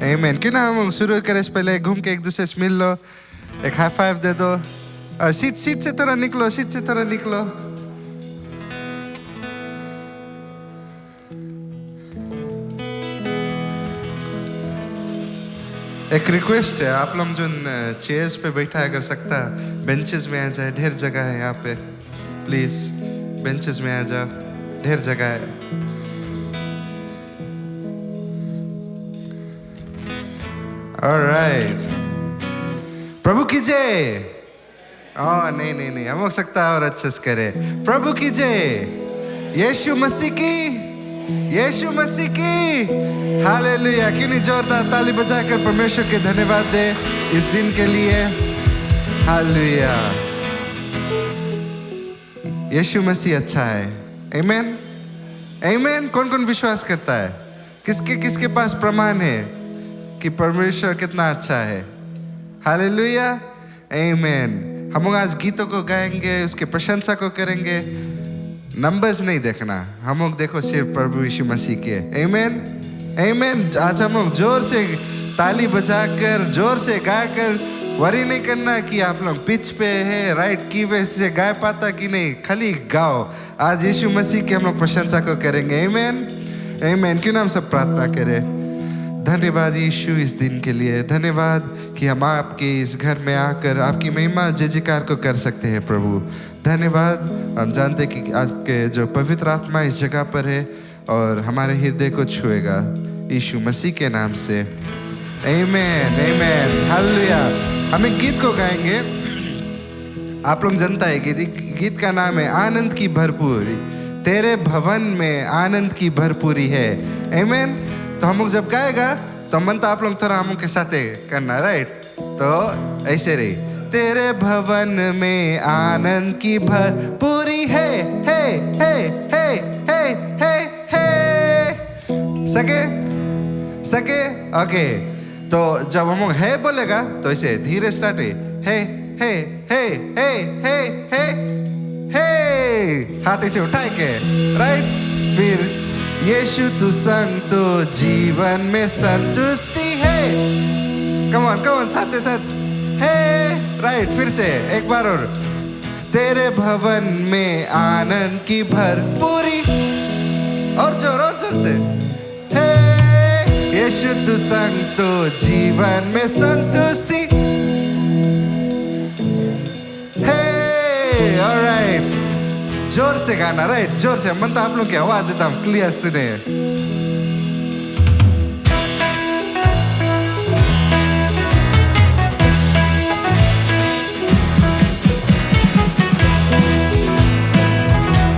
आमीन। क्यों ना हम शुरू करें इससे पहले घूम के एक दूसरे से मिल लो, एक हाई फाइव दे दो। सीट से थोड़ा निकलो, सीट से थोड़ा निकलो। एक रिक्वेस्ट है, आप लोग जो चेयर्स पे बैठा है, अगर सकता बेंचेस में आ जाए, ढेर जगह है यहाँ पे। प्लीज बेंचेस में आ जाओ, ढेर जगह है। ऑलराइट, प्रभु की जय। नहीं, हम हो सकता है और अच्छे से करे। प्रभु की जय, यीशु मसीह की, यीशु मसीह की। हालेलुया। क्यों नहीं जोरदार ताली बजाकर परमेश्वर के धन्यवाद दे इस दिन के लिए। हालेलुया। यीशु मसीह अच्छा है। आमीन, आमीन। कौन कौन विश्वास करता है? किसके पास प्रमाण है कि परमेश्वर कितना अच्छा है? हालेलुया, आमीन। हम लोग आज गीतों को गाएंगे, उसके प्रशंसा को करेंगे। नंबर्स नहीं देखना, हम लोग देखो सिर्फ प्रभु यीशु मसीह के। आमीन, आमीन। आज हम लोग जोर से ताली बजाकर, जोर से गाकर, वरी नहीं करना कि आप लोग पिच पे है, राइट की वे से गाय पाता कि नहीं, खाली गाओ। आज यीशु मसीह की हम लोग प्रशंसा को करेंगे। आमीन, आमीन। क्यों ना हम सब प्रार्थना करें। धन्यवाद यीशु इस दिन के लिए। धन्यवाद कि हम आपके इस घर में आकर आपकी महिमा जय जयकार को कर सकते हैं प्रभु। धन्यवाद। हम जानते हैं कि आपके जो पवित्र आत्मा इस जगह पर है और हमारे हृदय को छुएगा यीशु मसीह के नाम से। आमीन, आमीन। हालेलुया। हम एक गीत को गाएंगे। आप लोग जानता है कि गीत का नाम है आनंद की भरपूरी। तेरे भवन में आनंद की भरपूरी है। आमीन। तो हम लोग जब गाएगा तो मनता आप लोग थोड़ा हम लोग के साथ करना, राइट? तो ऐसे रही, तेरे भवन में आनंद की भरपूरी है, हे हे हे हे हे हे। सके ओके। तो जब हम लोग है बोलेगा तो ऐसे धीरे स्टार्ट है, हे हे हे हे हे हे। हाथ ऐसे उठाए के, राइट? फिर यीशु तू संग तो जीवन में संतुष्टि है। कम ऑन साथ साथ है, राइट? फिर से एक बार और, तेरे भवन में आनंद की भरपूरी। और जोर से, हे यीशु तू संग तो जीवन में संतुष्टि है। ऑलराइट, जोर से गाना, राइट? जोर से। मन तो आप लोग की आवाज एकदम क्लियर सुने।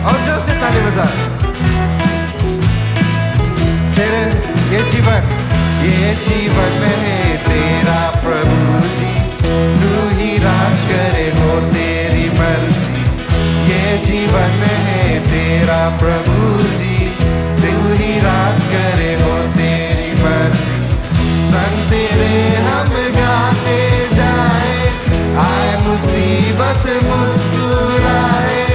और जोर से ताली बजा। तेरे ये जीवन है तेरा प्रभु जी, तू ही राज करे हो तेरी मर्जी। ये जीवन है तेरा प्रभु जी, तू ही राज करे हो तेरी मर्जी। संग तेरे हम गाते जाए, आए मुसीबत मुस्कुराए।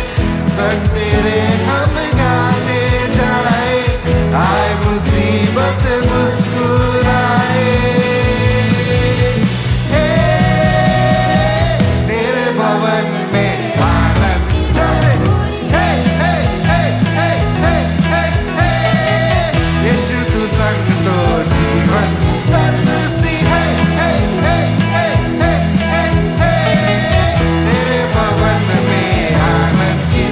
संग तेरे हम गाते जाए, आए मुसीबत मुस्कुराए। तेरे भवन में आनंद, जैसे हे हे हे हे हे हे हे। यीशु तू संग तो जीवन संतुष्टि है, हे हे हे हे हे हे। तेरे भवन में आनंद की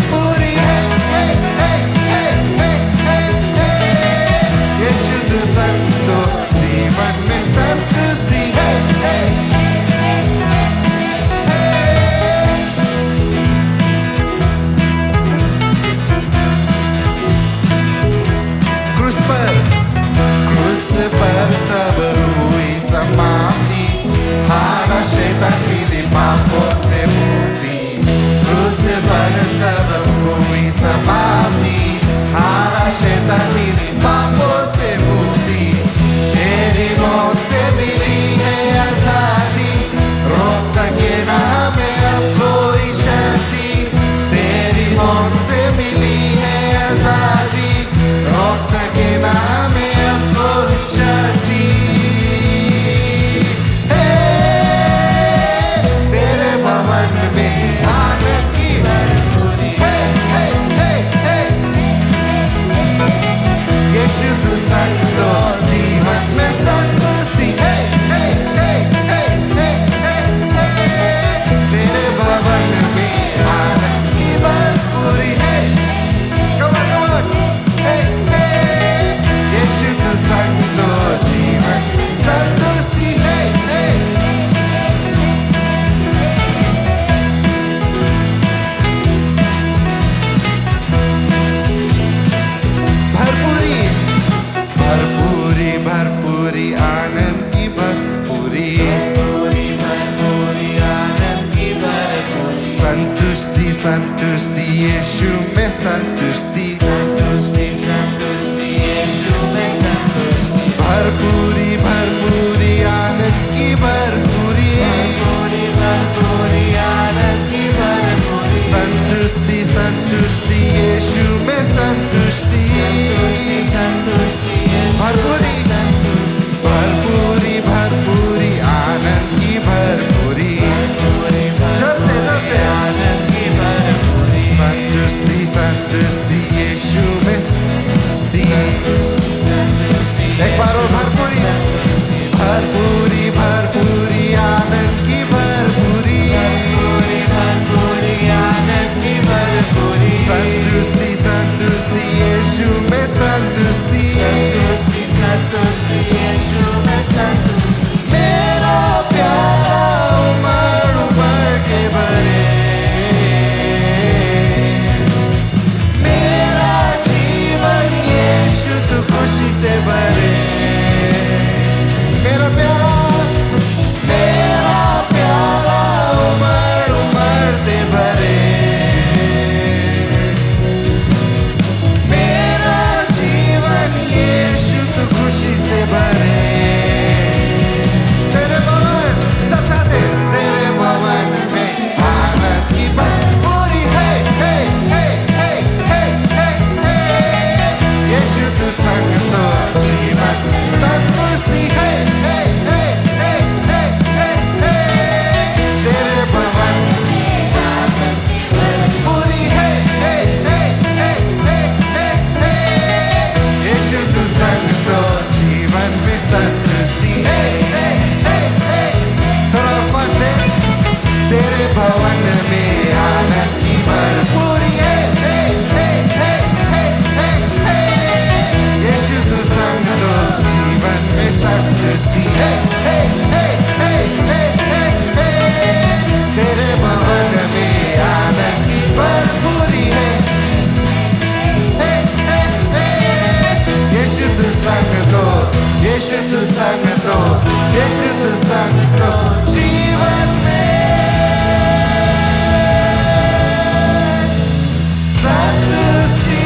पूरी है, हे हे हे हे हे हे। यीशु तू संग तो जीवन में संतुष्टि है, हे क्रूस पर सब हुई समाप्ति, हारा शैतान मिली पापों से मुक्ति। क्रूस पर सब हुई समाप्ति, हारा शैतान मिली पापों से मुक्ति। तेरी मौत भरपूरी आनंद की भरपूरी संतुष्टि संतुष्टि यीशु में संतुष्टि भरपूरी भरपूरी भरपूरी आनंद की भरपूरी जोर से संतुष्टि संतुष्टि यीशु में एक बार और भरपूरी भरपूरी भरपूरी आनंद की भरपूरी संतुष्टि संतुष्टि यीशु में संतुष्टि मेरा प्यारा उमड़ उमड़ के भरे मेरा जीवन यीशु तू खुशी से भरे मेरा प्यारा उमड़ उमड़ते भरे मेरा जीवन यीशु तू खुशी से भरे तेरे भवन सब साथे तेरे भवन में आनंद की भरपूरी है यीशु तू संग तो जीवन संतुष्टि है तेरे भवन पूरी है यीशु तू संग तो जीवन में संतुष्टि है थोड़ा फास्ट है तेरे भवन में आनंद की भरपूरी है यीशु तू संग तो जीवन में संतुष्टि है तेरे भवन में आनंद की भरपूरी है यीशु तू संग तो यीशु तू संग तो यीशु तू संग तो जीवन में संतुष्टि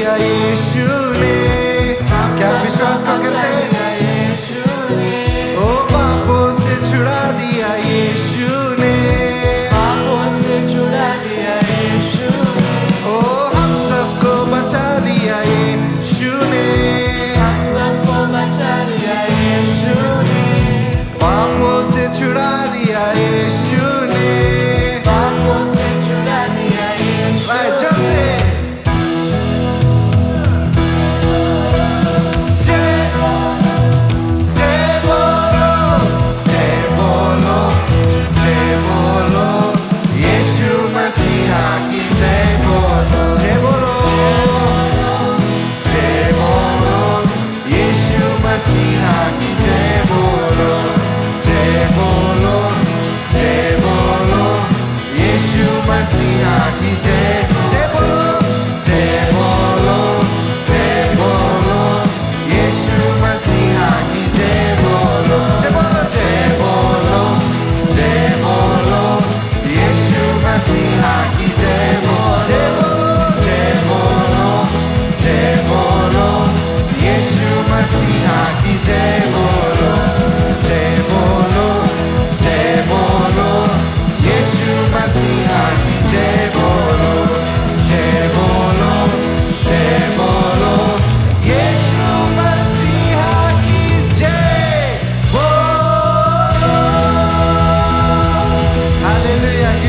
दिया यीशु ने। क्या विश्वास को करते हैं? ओ पापों से छुड़ा दिया यीशु ने। ओ हम सबको बचा लिया यीशु ने। पापों से छुड़ा दिया यीशु ने। जैसे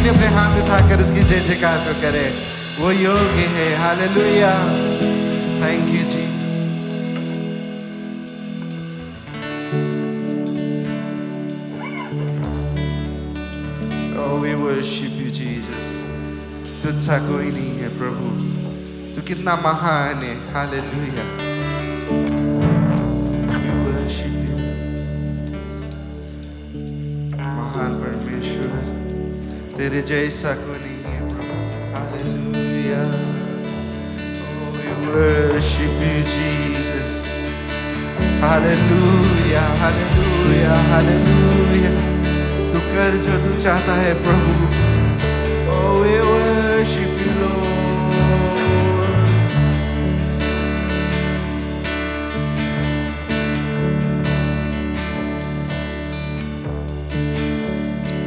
अपने हाथ उठाकर उसकी जय जयकार को करे। वो योग्य है। हालेलुया। थैंक यू जी। Oh, we worship you, Jesus. तुझसा कोई नहीं है प्रभु। तू कितना महान है। हालेलुया। We worship you. महान परमेश्वर, तेरे जैसा कोई नहीं है प्रभु। Hallelujah. Oh, we worship you, Jesus. Hallelujah, hallelujah, hallelujah. तू कर जो तू चाहता है प्रभु। Oh, we worship you, Lord.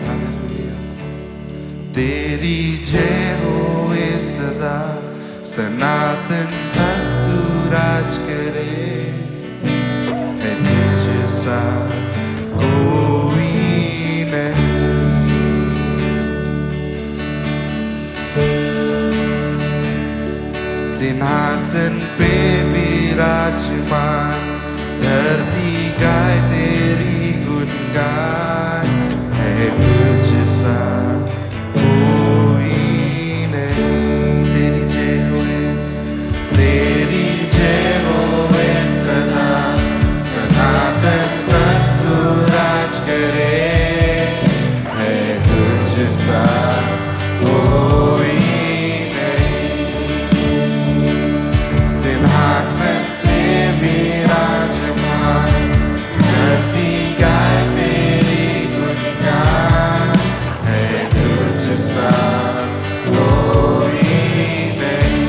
Hallelujah. तेरी जय होए सदा, सनातन तक तू राज करे। है तुझसा कोई नहीं। सिंहासन पे विराजमान, धरती गाए तेरी गुणगान। है तुझसा कोई नहीं। तेरी जय होए, तेरी जय होए सदा, सनातन तक तू राज करे। है तुझसा कोई नहीं। सिंहासन पे विराजमान, धरती गाए तेरी गुणगान। है तुझसा कोई नहीं।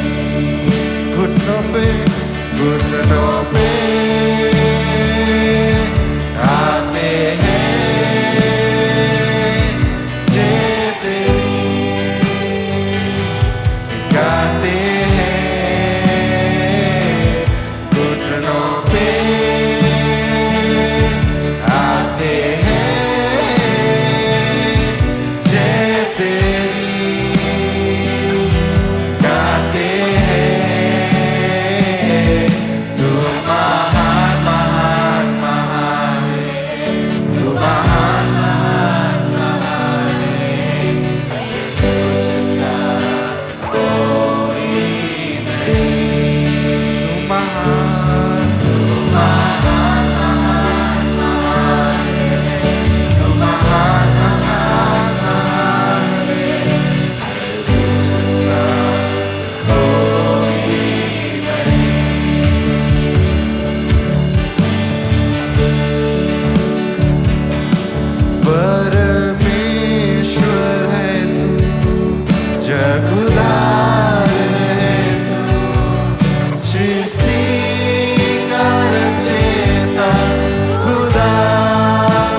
घुटनों पे आते हैं जय तेरी, गाते हैं। घुटनों पे आते हैं जय तेरी, गाते हैं। तू महान सृष्टि का रचयिता खुदा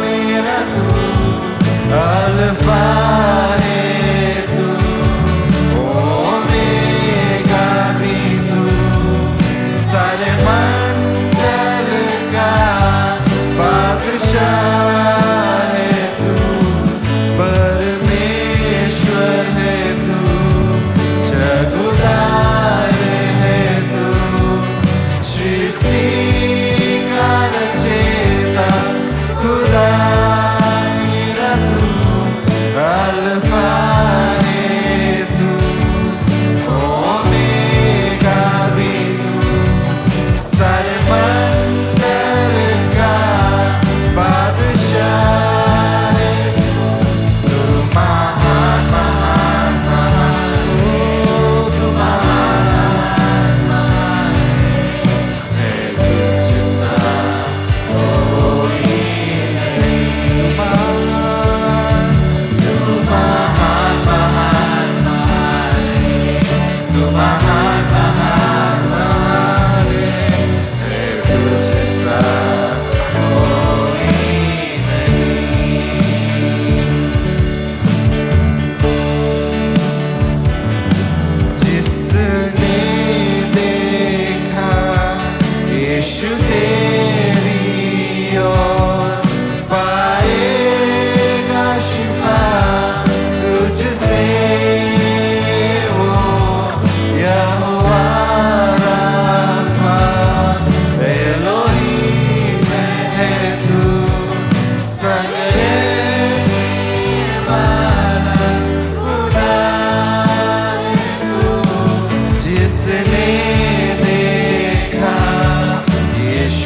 मेरा तू अल्फा है तू ओमेगा भी तू सारे मंडल का बादशाह है तू परमेश्वर है तू जगुदार है तू सृष्टि का रचयिता खुदा मेरा तू अल्फा है तू ओमेगा भी तू सारे मंडल का बादशाह है तू महान महान महान तू महान महान है तुझ सा कोई नहीं तू महान महान महान तू महान महान महान है तुझ सा कोई नहीं जिसने देखा यीशु तेरी ओर पाएगा शिफा तुझसे वो यहोवा राफा एलोहीम है तू संग रहने वाला खुदा है तू जिसने देखा यीशु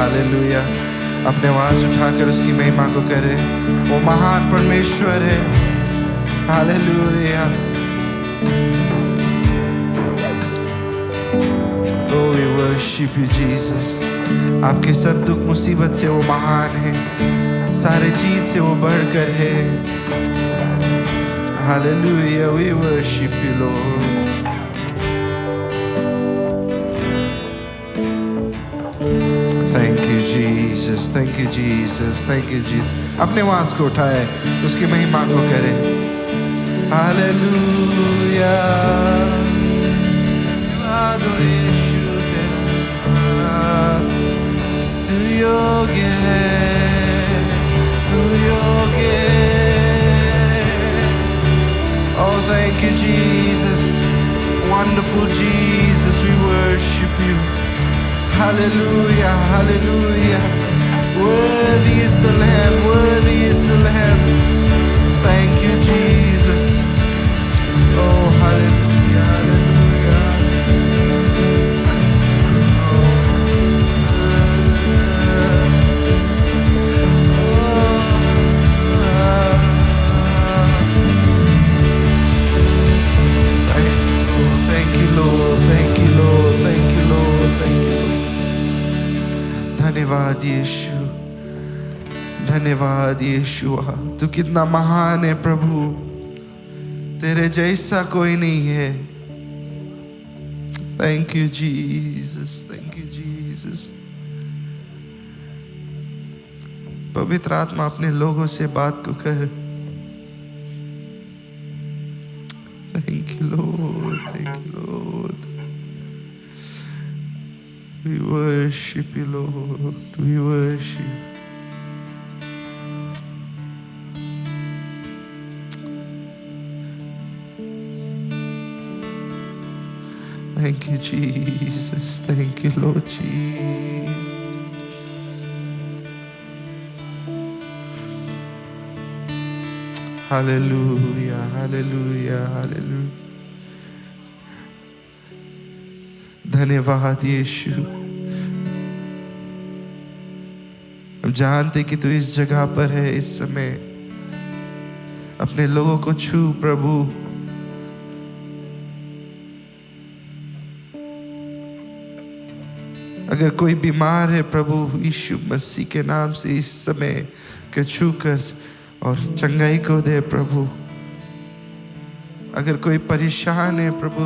हालेलुया। अपने आवाज उठाकर उसकी महिमा को करे। वो महान परमेश्वर है। Hallelujah. Oh, we worship you, Jesus. आपके सब दुख मुसीबत से वो महान है, सारे चीज से वो बढ़कर है। Hallelujah, we worship you, Lord. Thank you, Jesus. Thank you, Jesus. Thank you, Jesus. अपने आवाज को उठाए, उसकी महिमा को करे। Hallelujah. आदो यीशु तेरा, तू योग्य है, तू योग्य है। Oh, thank you, Jesus. Wonderful Jesus, we worship you. Hallelujah, hallelujah. Worthy is the Lamb, worthy is the Lamb. Thank you, Jesus. Oh, hallelujah, hallelujah. Thank you, Lord. Thank you, Lord. Thank you, Lord. Thank you, Lord. धन्यवाद यीशु, धन्यवाद यीशुआ। तू कितना महान है प्रभु, तेरे जैसा कोई नहीं है। Thank you, Jesus. Thank you, Jesus. पवित्र आत्मा अपने लोगों से बात को कर। Thank you, Lord. Thank you, Lord. We worship you, Lord. We worship. Thank you, Jesus. Thank you, Lord Jesus. Hallelujah, hallelujah, hallelujah. धन्यवाद यीशु। हम जानते कि तू इस जगह पर है इस समय। अपने लोगों को छू प्रभु। अगर कोई बीमार है प्रभु, यीशु मसीह के नाम से इस समय के छूकर और चंगाई को दे प्रभु। अगर कोई परेशान है प्रभु,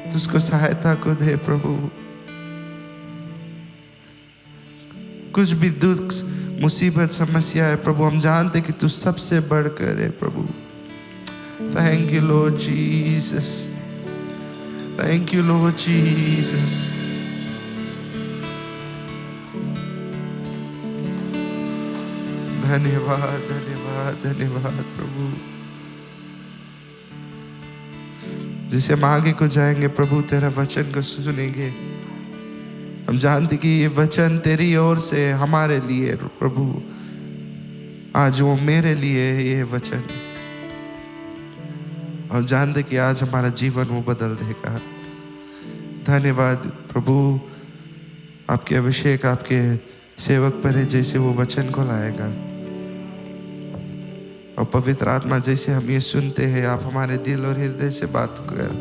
तो उसको सहायता को दे प्रभु। कुछ भी दुख मुसीबत समस्या है प्रभु, हम जानते कि तू सबसे बढ़कर है प्रभु। Thank you Lord Jesus. Thank you Lord Jesus. धन्यवाद धन्यवाद धन्यवाद प्रभु। जिसे हम आगे को जाएंगे प्रभु, तेरा वचन को सुनेंगे। हम जानते कि ये वचन तेरी ओर से हमारे लिए प्रभु। आज वो मेरे लिए है ये वचन। और जानते कि आज हमारा जीवन वो बदल देगा। धन्यवाद प्रभु। आपके अभिषेक आपके सेवक पर है, जैसे वो वचन को लाएगा। और पवित्र आत्मा जैसे हम ये सुनते हैं, आप हमारे दिल और हृदय से बात कर,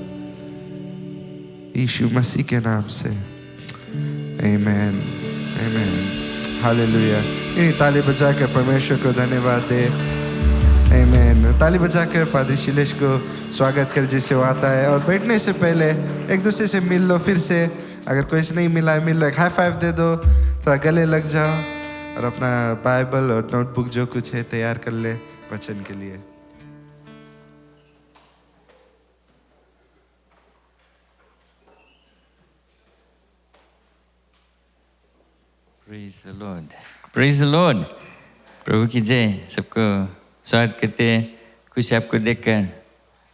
यीशु मसीह के नाम से। आमेन आमेन हालेलुया। ये ताली बजाकर परमेश्वर को धन्यवाद दे। आमेन। ताली बजाकर पादरी शिलेश को स्वागत कर जिसे वो आता है। और बैठने से पहले एक दूसरे से मिल लो फिर से। अगर कोई से नहीं मिला है, मिल लो, एक हाई फाइव दे दो, थोड़ा गले लग जाओ और अपना बाइबल और नोटबुक जो कुछ है तैयार कर ले वचन के लिए। Praise the Lord. Praise the Lord. प्रभु की जय। सबको स्वागत करते हैं। कुछ आपको देखकर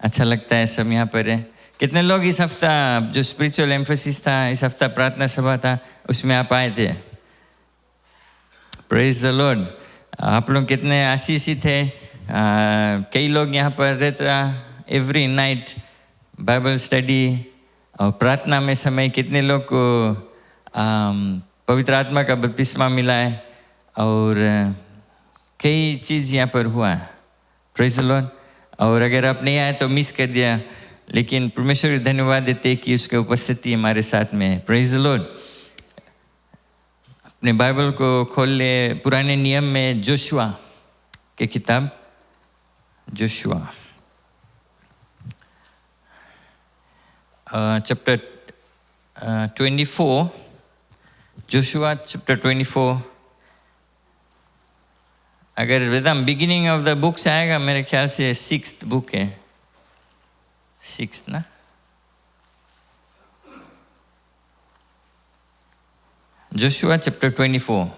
अच्छा लगता है, सब यहाँ पर है। कितने लोग इस हफ्ता जो स्पिरिचुअल एम्फेसिस था, इस हफ्ता प्रार्थना सभा था, उसमें आप आए थे? Praise the Lord. आप लोग कितने आशीषित है। कई लोग यहाँ पर रहता एवरी नाइट बाइबल स्टडी और प्रार्थना में समय। कितने लोग को पवित्र आत्मा का बपतिस्मा मिला है और कई चीज़ यहाँ पर हुआ। Praise the Lord. और अगर आप नहीं आए तो मिस कर दिया, लेकिन परमेश्वर को धन्यवाद देते कि उसकी उपस्थिति हमारे साथ में है। Praise the Lord. अपने बाइबल को खोल ले, पुराने नियम में जोशुआ की किताब, जोशुआ चैप्टर 24, जोशुआ चैप्टर 24। अगर एकदम बिगिनिंग ऑफ द बुक से आएगा, मेरे ख्याल से 6th बुक है, 6th ना। जोशुआ चैप्टर 24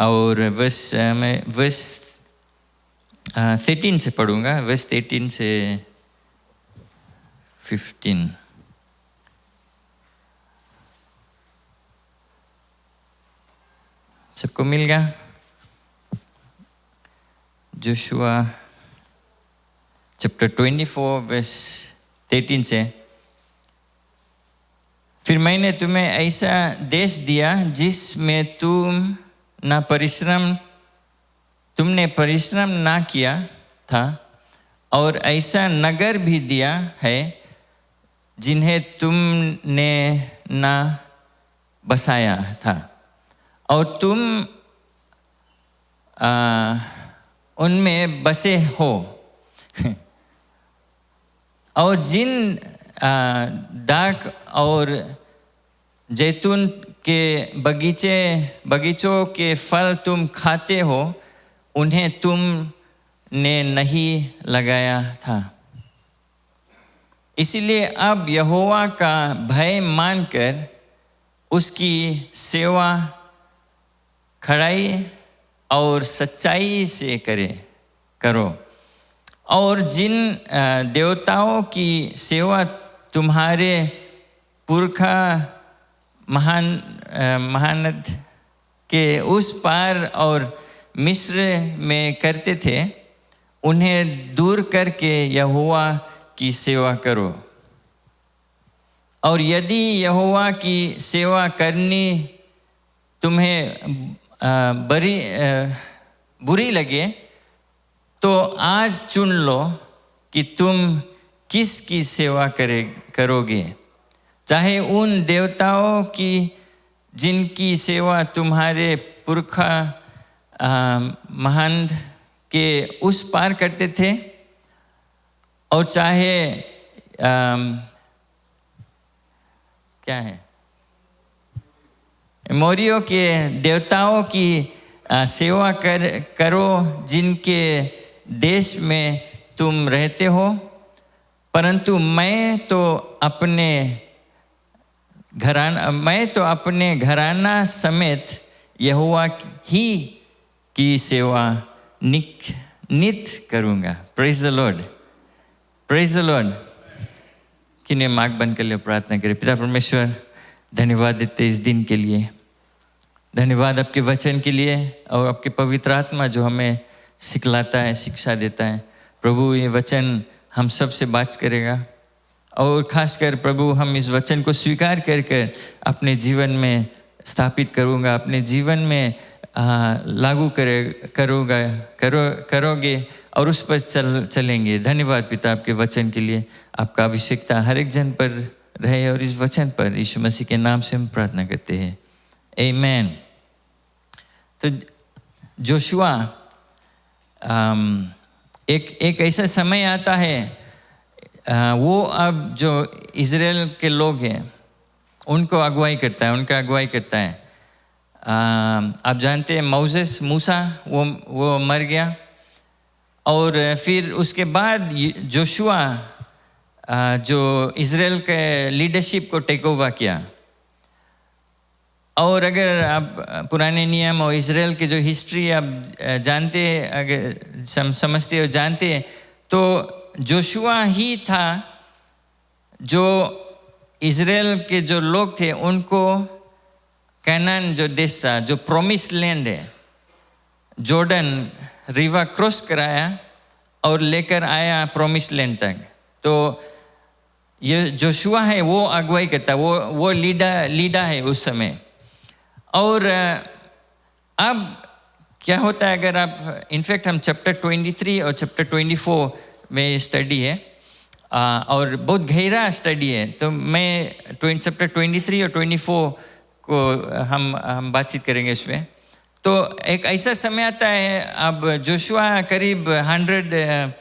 और मैं वर्स 13 से पढ़ूंगा, वर्स 13 से 15। सबको मिल गया? जोशुआ चैप्टर 24 वर्स 13 से, फिर मैंने तुम्हें ऐसा देश दिया जिसमें तुमने परिश्रम ना किया था, और ऐसा नगर भी दिया है जिन्हें तुमने ना बसाया था, और तुम उनमें बसे हो। और जिन दाख और जैतून के बगीचों के फल तुम खाते हो, उन्हें तुमने नहीं लगाया था। इसलिए अब यहोवा का भय मानकर उसकी सेवा खड़ाई और सच्चाई से करो, और जिन देवताओं की सेवा तुम्हारे पुरखा महानद के उस पार और मिस्र में करते थे, उन्हें दूर करके यहोवा की सेवा करो। और यदि यहोवा की सेवा करनी तुम्हें बुरी लगे, तो आज चुन लो कि तुम किसकी सेवा करोगे, चाहे उन देवताओं की जिनकी सेवा तुम्हारे पुरखा महानद के उस पार करते थे, और चाहे क्या है, मोरियों के देवताओं की सेवा करो जिनके देश में तुम रहते हो। परंतु मैं तो अपने घराना समेत यहोवा ही की सेवा नित करूँगा। Praise the Lord, praise the Lord. किन्हें मार्ग बंद कर लिए प्रार्थना करें। पिता परमेश्वर, धन्यवाद देते इस दिन के लिए, धन्यवाद आपके वचन के लिए और आपके पवित्र आत्मा जो हमें सिखलाता है, शिक्षा देता है। प्रभु, ये वचन हम सब से बात करेगा, और खासकर प्रभु हम इस वचन को स्वीकार कर अपने जीवन में स्थापित करूँगा, अपने जीवन में लागू करोगे और उस पर चलेंगे। धन्यवाद पिता आपके वचन के लिए। आपका अभिषेकता हर एक जन पर रहे, और इस वचन पर यीशु मसीह के नाम से हम प्रार्थना करते हैं, आमीन। तो जोशुआ, एक ऐसा समय आता है, वो अब जो इज़राइल के लोग हैं उनका अगुवाई करता है। आप जानते हैं मूसा वो मर गया, और फिर उसके बाद जोशुआ जो इज़राइल के लीडरशिप को टेक ओवर किया। और अगर आप पुराने नियम और इज़राइल की जो हिस्ट्री आप जानते, अगर समझते हो, जानते, तो जोशुआ ही था जो इज़राइल के जो लोग थे उनको कनान जो देश था, जो प्रॉमिस लैंड है, जॉर्डन रिवर क्रॉस कराया और लेकर आया प्रॉमिस लैंड तक। तो ये जोशुआ है, वो अगुवाई करता, वो लीडर है उस समय। और अब क्या होता है, अगर आप इनफैक्ट हम चैप्टर 23 और चैप्टर 24 में स्टडी है और बहुत गहरा स्टडी है, तो मैं चैप्टर 23 और 24 को हम बातचीत करेंगे इसमें। तो एक ऐसा समय आता है, अब जोशुआ करीब 100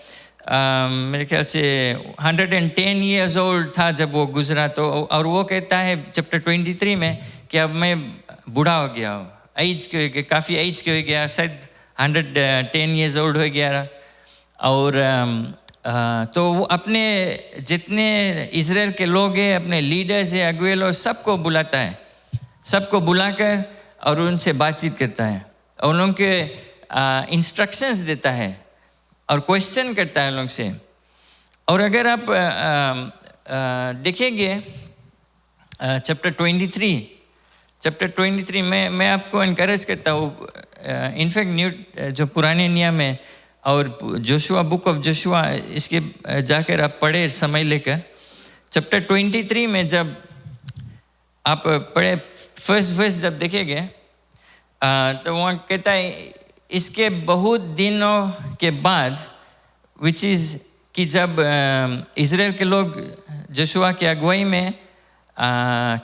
मेरे ख्याल से 110 ईयर्स ओल्ड था जब वो गुजरा। तो और वो कहता है चैप्टर 23 में कि अब मैं बूढ़ा हो गया हूँ, एज के हो गया, काफ़ी एज के हो गया, शायद 110 ईयर्स ओल्ड हो गया। और तो वो अपने जितने इजराइल के लोग हैं, अपने लीडर्स हैं, अगुए लोग, सबको बुलाता है, सबको बुलाकर और उनसे बातचीत करता है और उनके इंस्ट्रक्शंस देता है और क्वेश्चन करता है लोग से। और अगर आप देखेंगे चैप्टर 23 में मैं आपको इनकरेज करता हूँ, इनफैक्ट न्यू जो पुराने नियम में और जोशुआ, बुक ऑफ जोशुआ, इसके जाकर आप पढ़े समय लेकर। चैप्टर 23 में जब आप पढ़े फर्स्ट जब देखेंगे तो वहाँ कहता है इसके बहुत दिनों के बाद, विच इज़ कि जब इजराइल के लोग जोशुआ की अगुवाई में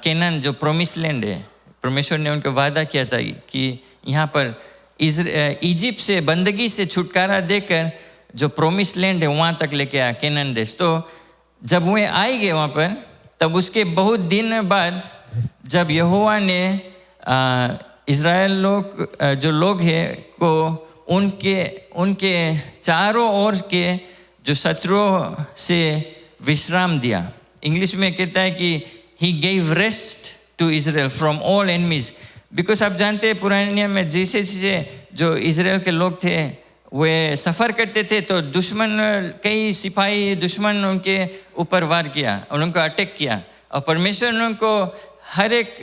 केनान जो प्रोमिस लैंड है, परमेश्वर ने उनको वादा किया था कि यहाँ पर इजिप्ट से बंदगी से छुटकारा देकर जो प्रोमिस लैंड है वहाँ तक लेके आया, केनान देश। तो जब वे आएंगे वहाँ पर, तब उसके बहुत दिन बाद जब यहोवा ने इज़राइल लोग जो लोग हैं को उनके चारों ओर के जो शत्रुओं से विश्राम दिया। इंग्लिश में कहता है कि he gave rest to Israel from all enemies. Because आप जानते हैं पुराने नियम में जैसे जो इज़राइल के लोग थे वे सफ़र करते थे, तो दुश्मन, कई सिपाही दुश्मन उनके ऊपर वार किया और उनको अटैक किया, और परमेश्वर ने उनको हर एक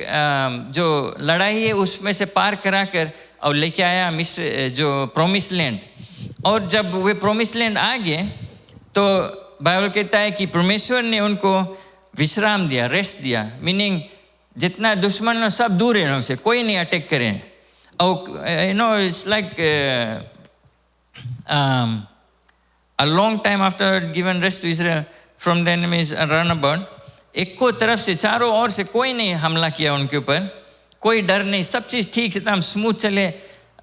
जो लड़ाई है उसमें से पार करा कर और लेके आया मिस्र जो प्रोमिस लैंड। और जब वे प्रोमिस लैंड आ गए तो बाइबल कहता है कि परमेश्वर ने उनको विश्राम दिया, रेस्ट दिया, मीनिंग जितना दुश्मन है सब दूर है उनसे, कोई नहीं अटैक करें। और it's like a long time after given rest to Israel from the enemies run about, एक को तरफ से चारों ओर से कोई नहीं हमला किया उनके ऊपर, कोई डर नहीं, सब चीज़ ठीक से एकदम स्मूथ चले।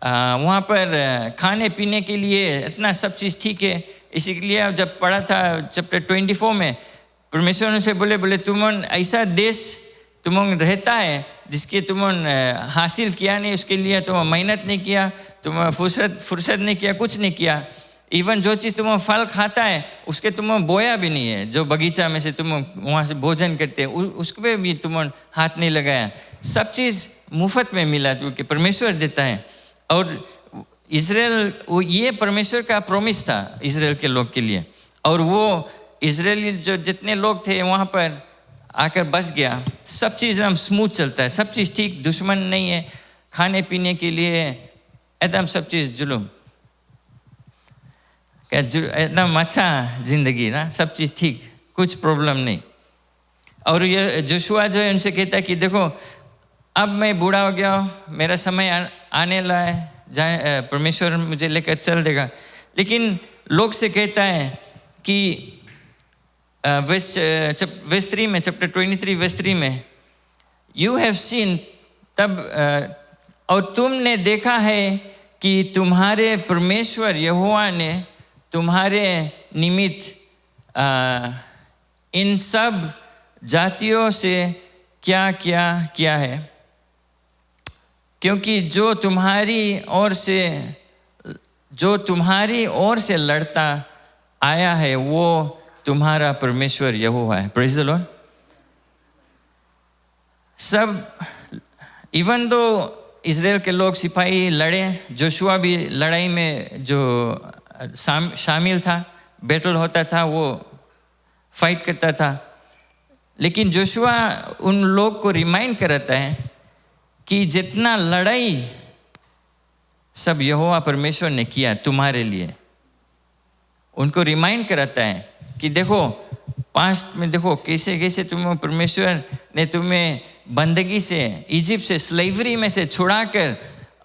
वहाँ पर खाने पीने के लिए इतना सब चीज़ ठीक है। इसी के लिए जब पढ़ा था चैप्टर 24 में, परमेश्वर उनसे बोले तुम ऐसा देश तुम रहता है जिसके तुम हासिल किया नहीं, उसके लिए तुम मेहनत नहीं किया, तुम फुर्सत नहीं किया, कुछ नहीं किया। इवन जो चीज़ तुम फल खाता है उसके तुम बोया भी नहीं है, जो बगीचा में से तुम वहाँ से भोजन करते हैं उस पर भी तुम हाथ नहीं लगाया। सब चीज़ मुफ्त में मिला क्योंकि परमेश्वर देता है। और इज़राइल, वो ये परमेश्वर का प्रॉमिस था इज़राइल के लोग के लिए। और वो इज़राइली जो जितने लोग थे वहाँ पर आकर बस गया, सब चीज़ एकदम स्मूथ चलता है, सब चीज़ ठीक, दुश्मन नहीं है, खाने पीने के लिए एकदम सब चीज़ जुलूम, एकदम अच्छा जिंदगी ना, सब चीज़ ठीक, कुछ प्रॉब्लम नहीं। और ये जोशुआ जो है उनसे कहता है कि देखो अब मैं बूढ़ा हो गया हूँ, मेरा समय आने लगा है, जाए परमेश्वर मुझे लेकर चल देगा। लेकिन लोग से कहता है कि वर्स 3 में, चैप्टर 23 वर्स 3 में, यू हैव सीन, तब और तुमने देखा है कि तुम्हारे परमेश्वर यहोवा ने तुम्हारे निमित्त इन सब जातियों से क्या क्या किया है, क्योंकि जो तुम्हारी ओर से लड़ता आया है वो तुम्हारा परमेश्वर यहोवा है। Praise the Lord. सब इवन दो इज़राइल के लोग सिपाही लड़े, जोशुआ भी लड़ाई में जो शामिल था, बैटल होता था, वो फाइट करता था, लेकिन जोशुआ उन लोग को रिमाइंड कराता है कि जितना लड़ाई सब यहोवा परमेश्वर ने किया तुम्हारे लिए, उनको रिमाइंड कराता है कि देखो पास्ट में देखो कैसे कैसे परमेश्वर ने तुम्हें बंदगी से, इजिप्ट से, स्लेवरी में से छुड़ाकर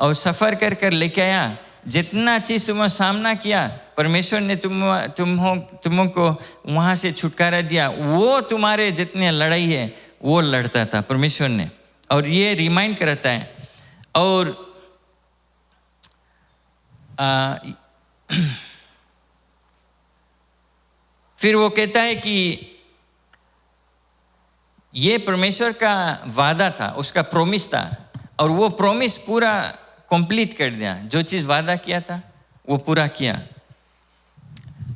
और सफ़र कर कर लेके आया। जितना चीज़ तुम्हें सामना किया, परमेश्वर ने तुमको वहाँ से छुटकारा दिया। वो तुम्हारे जितने लड़ाई है वो लड़ता था परमेश्वर ने, और ये रिमाइंड करता है। और फिर वो कहता है कि ये परमेश्वर का वादा था, उसका प्रोमिस था, और वो प्रोमिस पूरा कंप्लीट कर दिया। जो चीज़ वादा किया था वो पूरा किया।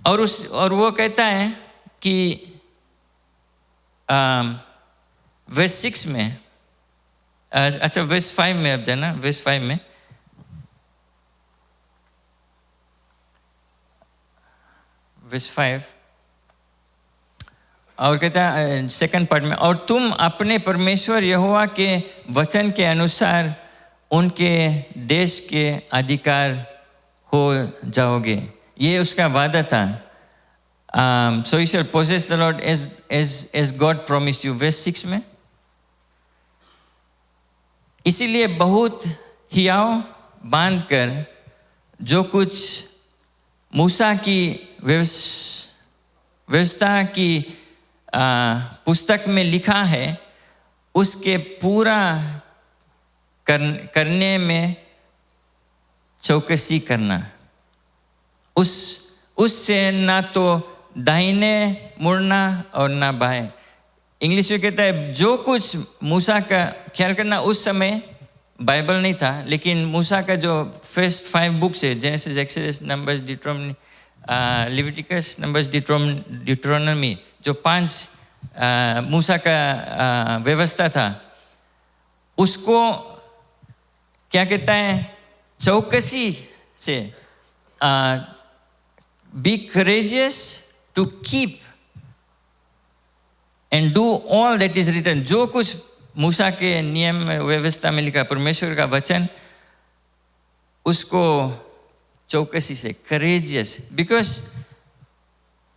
और वो कहता है कि वर्स 6 में, अच्छा वर्स 5 में अब जाना, वर्स 5 में, वर्स 5, और कहता है सेकंड पार्ट में, और तुम अपने परमेश्वर यहोवा के वचन के अनुसार उनके देश के अधिकार हो जाओगे। ये उसका वादा था। So you shall possess the Lord as God promised you, verse 6 में। इसीलिए बहुत हियाव बांध कर जो कुछ मूसा की व्यवस्था की पुस्तक में लिखा है उसके पूरा करने में चौकसी करना। उससे ना तो दाहिने मुड़ना और ना बाएं। इंग्लिश में कहता है जो कुछ मूसा का ख्याल करना। उस समय बाइबल नहीं था, लेकिन मूसा का जो फर्स्ट 5 बुक्स है, जेनेसिस, एक्सोडस, नंबर्स, डिट्रोनॉमी, लिविटिकस, नंबर्स, डिट्रोनॉमी, जो 5 मूसा का व्यवस्था था, उसको क्या कहता है, चौकसी से be courageous to keep and do all that is written. जो कुछ मूसा के नियम व्यवस्था में लिखा, परमेश्वर का वचन, उसको चौकसी से, करेजियस, बिकॉज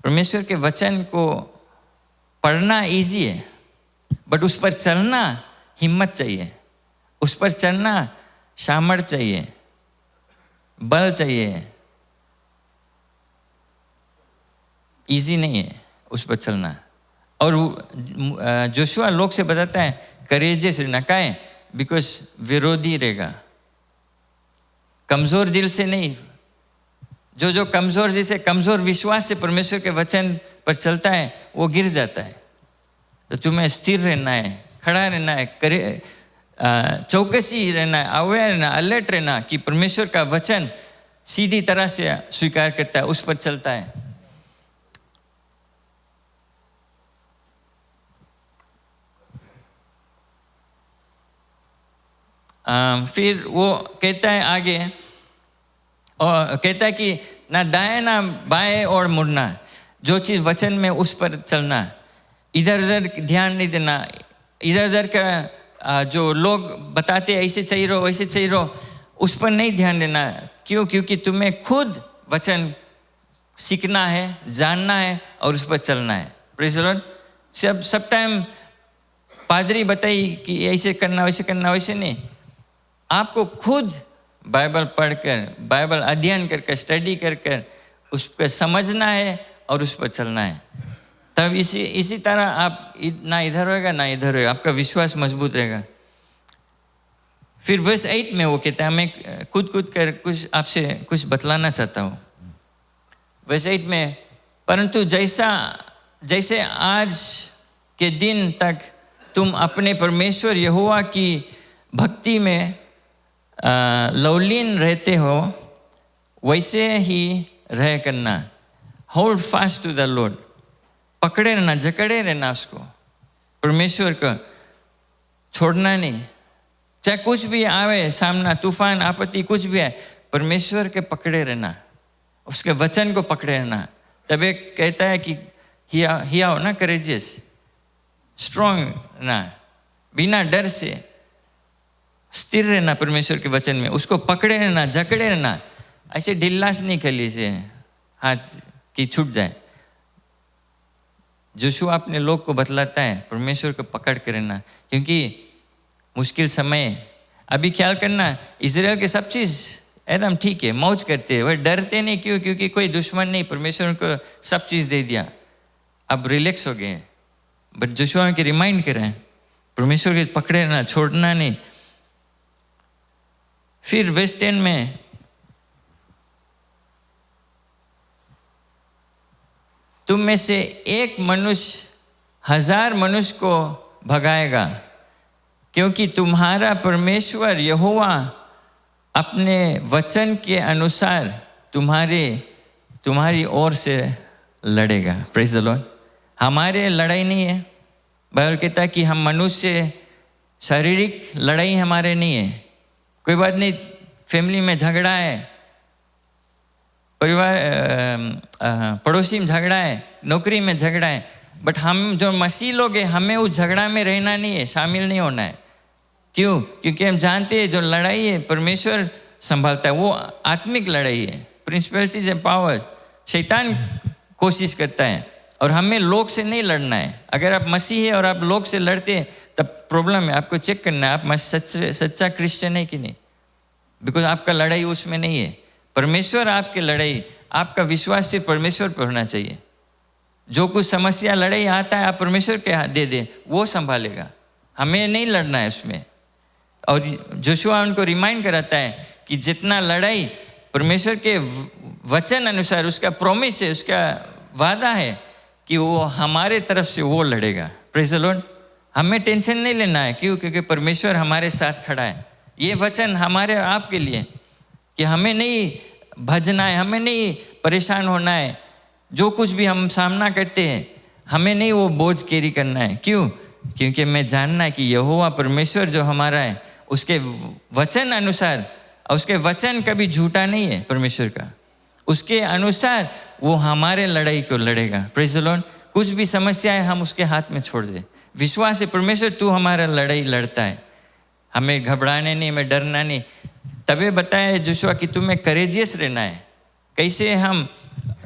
परमेश्वर के वचन को पढ़ना इजी है, बट उस पर चलना हिम्मत चाहिए, उस पर चलना सामर्थ चाहिए, बल चाहिए। इजी नहीं है उस पर चलना। और जोशुआ लोग से बताता है करेजियस रहना। का है? बिकॉज विरोधी रहेगा, कमजोर दिल से नहीं। जो कमजोर, जैसे कमजोर विश्वास से परमेश्वर के वचन पर चलता है वो गिर जाता है। तो तुम्हें स्थिर रहना है, खड़ा रहना है, चौकसी रहना है, अवेयर रहना, अलर्ट रहना कि परमेश्वर का वचन सीधी तरह से स्वीकार करता है, उस पर चलता है। फिर वो कहता है आगे, और कहता है कि ना दाएं ना बाएं और मुड़ना। जो चीज़ वचन में उस पर चलना, इधर उधर ध्यान नहीं देना। इधर उधर का जो लोग बताते ऐसे चाहिए रहो, वैसे चाहिए रहो, उस पर नहीं ध्यान देना। क्यों? क्योंकि तुम्हें खुद वचन सीखना है, जानना है और उस पर चलना है। Praise the Lord. सब टाइम पादरी बताई कि ऐसे करना, वैसे करना, वैसे नहीं। आपको खुद बाइबल पढ़कर, बाइबल अध्ययन करके, स्टडी कर उस पर समझना है और उस पर चलना है। तब इसी तरह आप ना इधर होएगा ना इधर होएगा, आपका विश्वास मजबूत रहेगा। फिर वर्स 8 में वो कहता है, मैं कूद कर कुछ आपसे कुछ बतलाना चाहता हूँ। वर्स 8 में, परंतु जैसे आज के दिन तक तुम अपने परमेश्वर यहोवा की भक्ति में लवलीन रहते हो, वैसे ही रह करना। Hold fast to the Lord. पकड़े रहना, जकड़े रहना उसको, परमेश्वर को छोड़ना नहीं। चाहे कुछ भी आवे सामना, तूफान, आपत्ति, कुछ भी आए, परमेश्वर के पकड़े रहना, उसके वचन को पकड़े रहना। तब एक कहता है कि हिया हो ना, करेजियस, स्ट्रॉन्ग ना, बिना डर से स्थिर रहना परमेश्वर के वचन में, उसको पकड़े रहना, जकड़े रहना। ऐसे ढिल्लास नहीं खेली से हाथ की छूट जाए। जोशुआ अपने लोग को बतलाता है परमेश्वर को पकड़ के रहना, क्योंकि मुश्किल समय, अभी ख्याल करना, इजराइल के सब चीज़ एकदम ठीक है, मौज करते हैं, वह डरते नहीं। क्यों? क्योंकि कोई दुश्मन नहीं, परमेश्वर को सब चीज़ दे दिया, अब रिलैक्स हो गए। बट जोशुआ के रिमाइंड करें, परमेश्वर के पकड़े ना, छोड़ना नहीं। फिर वेस्ट एंड में तुम में से एक मनुष्य 1000 मनुष्य को भगाएगा, क्योंकि तुम्हारा परमेश्वर यहोवा अपने वचन के अनुसार तुम्हारी ओर से लड़ेगा। Praise the Lord. हमारे लड़ाई नहीं है, बाइबल कहता है कि हम मनुष्य, शारीरिक लड़ाई हमारे नहीं है। कोई बात नहीं, फैमिली में झगड़ा है, परिवार पड़ोसी में झगड़ा है, नौकरी में झगड़ा है, बट हम जो मसीह लोग हैं, हमें उस झगड़ा में रहना नहीं है, शामिल नहीं होना है। क्यों? क्योंकि हम जानते हैं जो लड़ाई है परमेश्वर संभालता है, वो आत्मिक लड़ाई है। प्रिंसिपलिटीज एंड पावर, शैतान कोशिश करता है, और हमें लोग से नहीं लड़ना है। अगर आप मसीह है और आप लोग से लड़ते हैं तब प्रॉब्लम है। आपको चेक करना है आप सच्चा क्रिश्चियन है कि नहीं, बिकॉज आपका लड़ाई उसमें नहीं है। परमेश्वर आपकी लड़ाई, आपका विश्वास सिर्फ परमेश्वर पर होना चाहिए। जो कुछ समस्या लड़ाई आता है आप परमेश्वर के हाथ दे दे, वो संभालेगा, हमें नहीं लड़ना है उसमें। और जोशुआ उनको रिमाइंड कराता है कि जितना लड़ाई परमेश्वर के वचन अनुसार, उसका प्रॉमिस है, उसका वादा है कि वो हमारे तरफ से वो लड़ेगा। Praise the Lord. हमें टेंशन नहीं लेना है। क्यों? क्योंकि परमेश्वर हमारे साथ खड़ा है। ये वचन हमारे आपके लिए कि हमें नहीं भजना है, हमें नहीं परेशान होना है। जो कुछ भी हम सामना करते हैं, हमें नहीं वो बोझ कैरी करना है। क्यों? क्योंकि मैं जानना है कि यहोवा परमेश्वर जो हमारा है, उसके वचन अनुसार, और उसके वचन कभी झूठा नहीं है परमेश्वर का, उसके अनुसार वो हमारे लड़ाई को लड़ेगा। Praise the Lord. कुछ भी समस्या है हम उसके हाथ में छोड़ दे। विश्वास है परमेश्वर तू हमारा लड़ाई लड़ता है, हमें घबराने नहीं, हमें डरना नहीं। तभी बताया जोशुआ कि तुम्हें करेजियस रहना है। कैसे हम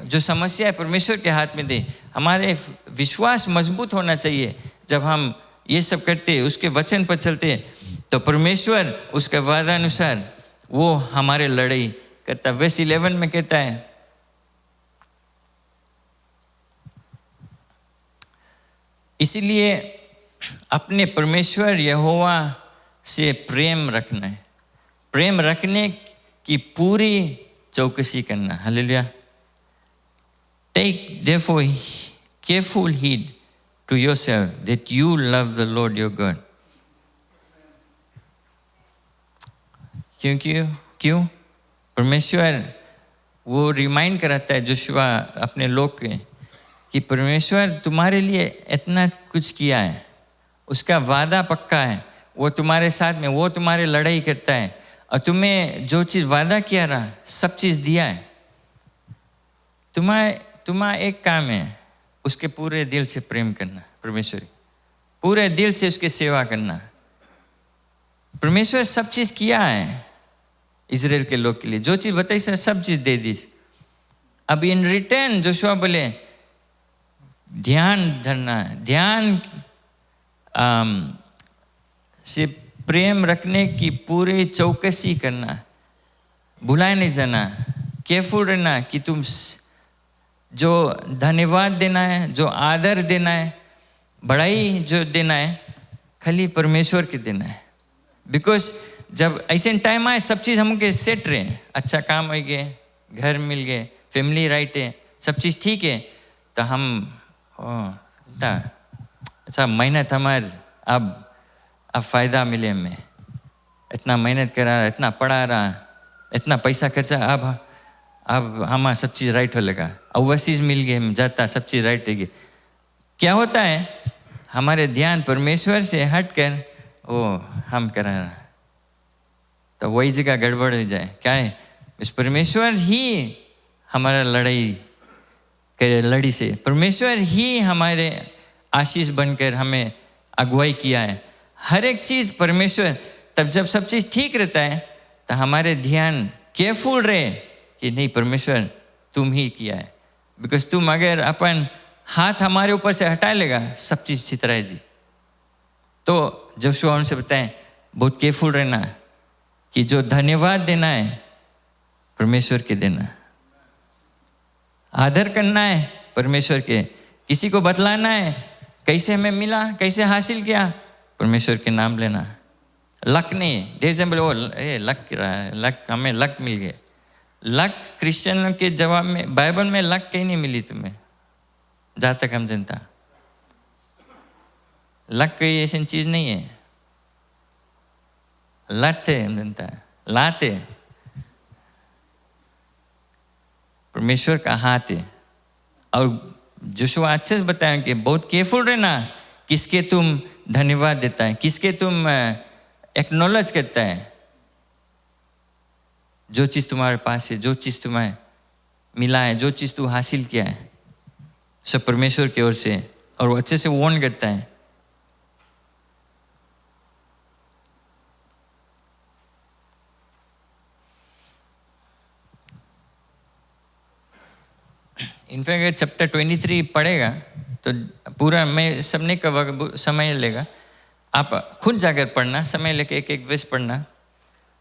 जो समस्या है परमेश्वर के हाथ में दे। हमारे विश्वास मजबूत होना चाहिए। जब हम ये सब करते हैं, उसके वचन पर चलते हैं, तो परमेश्वर उसके वादा अनुसार वो हमारे लड़ाई करता। वर्स 11 में कहता है, इसीलिए अपने परमेश्वर यहोवा से प्रेम रखना है। प्रेम रखने की पूरी चौकसी करना। Hallelujah. Take therefore careful heed to yourself that you love the Lord your God. क्यों? परमेश्वर वो रिमाइंड कराता है जोशुआ अपने लोग के कि परमेश्वर तुम्हारे लिए इतना कुछ किया है, उसका वादा पक्का है, वो तुम्हारे साथ में, वो तुम्हारे लड़ाई करता है, और तुम्हें जो चीज़ वादा किया रहा सब चीज़ दिया है। तुम्हारा एक काम है, उसके पूरे दिल से प्रेम करना, परमेश्वर पूरे दिल से उसकी सेवा करना। परमेश्वर सब चीज़ किया है इजराइल के लोग के लिए, जो चीज़ बताई सब चीज़ दे दी। अब इन रिटर्न जोशुआ बोले ध्यान धरना, ध्यान से प्रेम रखने की पूरी चौकसी करना, भुलाए नहीं जाना, केयरफुल रहना कि तुम जो धन्यवाद देना है, जो आदर देना है, बड़ाई जो देना है, खाली परमेश्वर के देना है। बिकॉज जब ऐसे टाइम आए सब चीज़ हमके सेट रहे, अच्छा काम हो गए, घर मिल गए, फैमिली राइट है, सब चीज़ ठीक है, तो हम अच्छा मेहनत हमारे अब फ़ायदा मिले, हमें इतना मेहनत करा रहा, इतना पढ़ा रहा, इतना पैसा खर्चा, अब हमारा सब चीज़ राइट हो लगा, ओवरसीज मिल गए, जाता सब चीज़ राइट है। क्या होता है, हमारे ध्यान परमेश्वर से हट कर वो हम करा रहा, तो वही जगह गड़बड़ हो जाए। क्या है, इस परमेश्वर ही हमारा लड़ी से, परमेश्वर ही हमारे आशीष बनकर हमें अगुवाई किया है। हर एक चीज़ परमेश्वर, तब जब सब चीज़ ठीक रहता है तो हमारे ध्यान केयरफुल रहे कि नहीं परमेश्वर तुम ही किया है। बिकॉज तुम अगर अपन हाथ हमारे ऊपर से हटा लेगा सब चीज़ चितराए जी। तो जोशुआ उनसे बताएं बहुत केयरफुल रहना कि जो धन्यवाद देना है परमेश्वर के देना, आदर करना है परमेश्वर के, किसी को बतलाना है कैसे हमें मिला, कैसे हासिल किया, परमेश्वर के नाम लेना। लक नहीं, जैसे बोले वो लक रहा है, लक हमें लक मिल गया। लक क्रिश्चियन के जवाब में बाइबल में लक कहीं नहीं मिली तुम्हें, जहाँ तक हम जानता। लक कोई ऐसी चीज नहीं है, लत है हम जानता है, लाते परमेश्वर का हाथ है। और जोशुआ अच्छे से बताया कि बहुत केयरफुल रहना किसके तुम धन्यवाद देता है, किसके तुम एक्नॉलेज करता है। जो चीज तुम्हारे पास है, जो चीज तुम्हें मिला है, जो चीज तू हासिल किया है, सब परमेश्वर की ओर से, और वो अच्छे से वार्न करता है। इनफैक्ट चैप्टर 23 पढ़ेगा तो पूरा मैं सब नहीं कवर, समय लेगा, आप खुद जाकर पढ़ना, समय लेके एक एक वर्ष पढ़ना।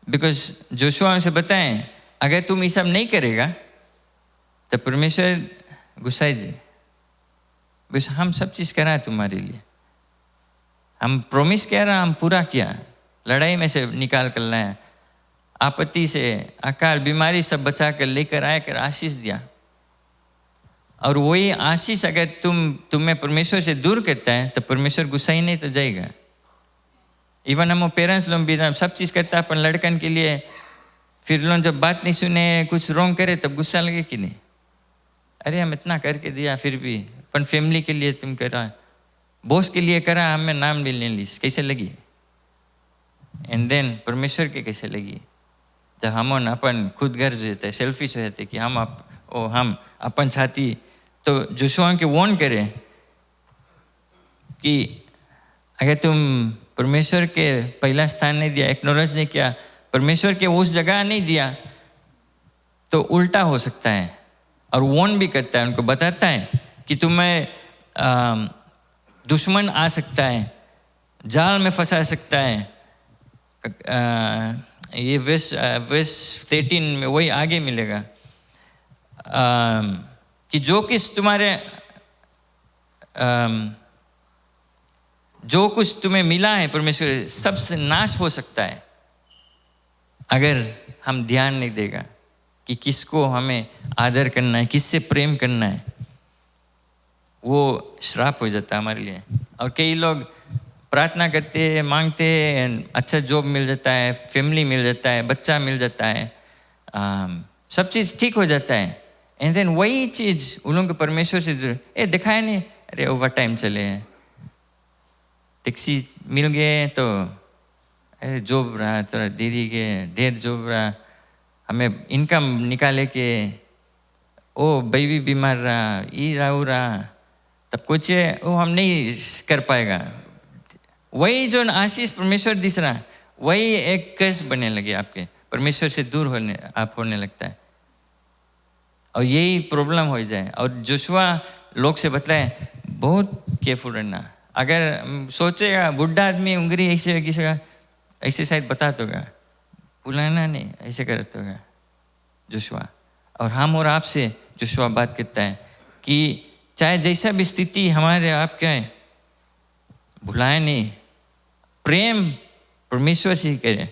बिकॉज जोशुआ से बताएं अगर तुम ये सब नहीं करेगा तो परमेश्वर गुस्साए जी, बस हम सब चीज़ करा है तुम्हारे लिए, हम प्रॉमिस कह रहा, हम पूरा किया, लड़ाई में से निकाल कर लाया, आपत्ति से, अकाल, बीमारी सब बचा कर लेकर आया कर आशीष दिया। और वही आशीष अगर तुम्हें परमेश्वर से दूर करता है तो परमेश्वर गुस्सा ही नहीं तो जाएगा। इवन हम पेरेंट्स लोग भी सब चीज़ करता है अपन लड़कन के लिए, फिर लोग जब बात नहीं सुने, कुछ रॉन्ग करे तब गुस्सा लगे कि नहीं, अरे हम इतना करके दिया फिर भी अपन फैमिली के लिए तुम करा, बॉस के लिए करा, हमें नाम भी नहीं ली, कैसे लगी। एंड देन परमेश्वर के कैसे लगी जब हम अपन खुद गर्ज हो जाते हैं, सेल्फिश हो जाते कि हम अपन साथी। तो जोशुआ के वार्न करे कि अगर तुम परमेश्वर के पहला स्थान नहीं दिया, एक्नॉलेज नहीं किया, परमेश्वर के उस जगह नहीं दिया, तो उल्टा हो सकता है। और वार्न भी करता है, उनको बताता है कि तुम्हें दुश्मन आ सकता है, जाल में फंसा सकता है। ये वर्स 13 में वही आगे मिलेगा कि जो कुछ तुम्हें मिला है परमेश्वर सबसे नाश हो सकता है अगर हम ध्यान नहीं देगा कि किसको हमें आदर करना है, किससे प्रेम करना है, वो श्राप हो जाता है हमारे लिए। और कई लोग प्रार्थना करते हैं, मांगते हैं, अच्छा जॉब मिल जाता है, फैमिली मिल जाता है, बच्चा मिल जाता है, सब चीज़ ठीक हो जाता है। एंड देन वही चीज़ उन लोगों को परमेश्वर से दिखाया नहीं, अरे ओवर टाइम चले हैं, टैक्सी मिल गए तो अरे जॉब रहा, थोड़ा देरी के ढेर जॉब रहा, हमें इनकम निकाले के, ओ बेबी बीमार रहा, ये रहा, तब कुछ वो हम नहीं कर पाएगा। वही जो आशीष परमेश्वर दिख रहा, वही एक कर्स बनने लगे आपके, परमेश्वर से दूर होने लगता है। और यही प्रॉब्लम हो जाए। और जोशुआ लोग से बताए बहुत केयरफुल रहना। अगर सोचेगा बुढ़ा आदमी उंगली ऐसे किसी का ऐसे शायद बता दोगा, बुलाना नहीं, ऐसे करता होगा जोशुआ। और हम और आपसे जोशुआ बात करता है कि चाहे जैसा भी स्थिति हमारे आप क्या है, भुलाए नहीं, प्रेम परमेश्वर से ही करें।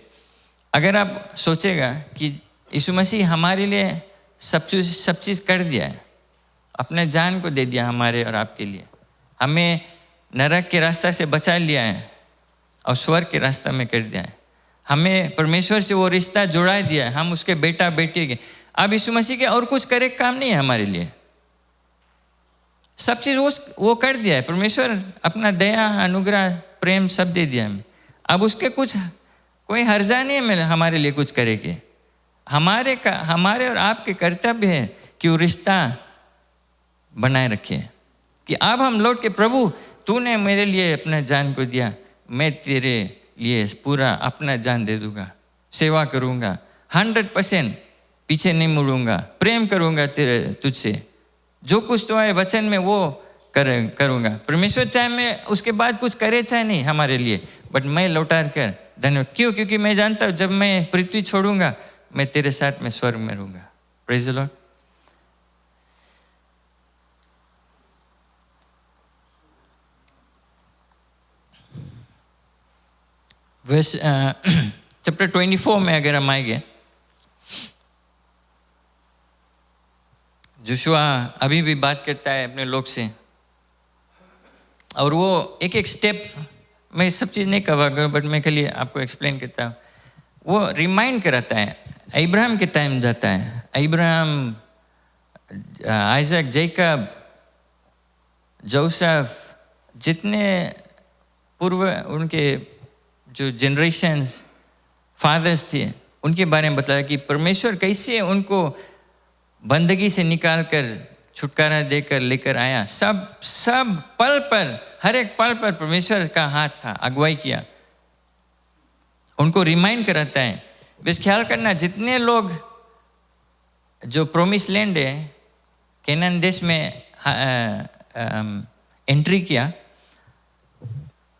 अगर आप सोचेगा कि यीशु मसीह हमारे लिए सब चीज़ कर दिया है, अपने जान को दे दिया हमारे और आपके लिए, हमें नरक के रास्ता से बचा लिया है और स्वर्ग के रास्ता में कर दिया है, हमें परमेश्वर से वो रिश्ता जुड़ा दिया है, हम उसके बेटा बेटे के। अब यीशु मसीह के और कुछ करे काम नहीं है हमारे लिए, सब चीज़ वो कर दिया है परमेश्वर, अपना दया अनुग्रह प्रेम सब दे दिया हमें। अब उसके कुछ कोई हर्जा नहीं है हमारे लिए कुछ करे के। हमारे और आपके कर्तव्य है कि वो रिश्ता बनाए रखे, कि अब हम लौट के प्रभु तूने मेरे लिए अपना जान को दिया, मैं तेरे लिए पूरा अपना जान दे दूंगा, सेवा करूंगा, 100% पीछे नहीं मुड़ूंगा, प्रेम करूंगा तेरे तुझसे, जो कुछ तुम्हारे वचन में वो करूंगा। परमेश्वर चाहे मैं उसके बाद कुछ करे चाहे नहीं हमारे लिए, बट मैं लौटा कर धन्यवाद। क्यों? क्योंकि मैं जानता हूँ जब मैं पृथ्वी छोड़ूंगा मैं तेरे साथ में स्वर्ग में रहूंगा। Praise the Lord. Verse chapter 24 में अगर हम आएंगे, जोशुआ अभी भी बात करता है अपने लोग से, और वो एक एक स्टेप, मैं सब चीज़ नहीं कवर बट मैं के लिए आपको एक्सप्लेन करता हूँ। वो रिमाइंड कराता है, अब्राहम के टाइम जाता है, अब्राहम, आइजक, जेकब, जोसेफ, जितने पूर्व उनके जो जनरेशन फादर्स थे उनके बारे में बताया कि परमेश्वर कैसे उनको बंदगी से निकाल कर छुटकारा देकर लेकर आया। सब पल पर, हर एक पल पर परमेश्वर का हाथ था, अगुवाई किया। उनको रिमाइंड कराता है। बस ख्याल करना, जितने लोग जो प्रोमिस लैंड है, केनान देश में एंट्री किया,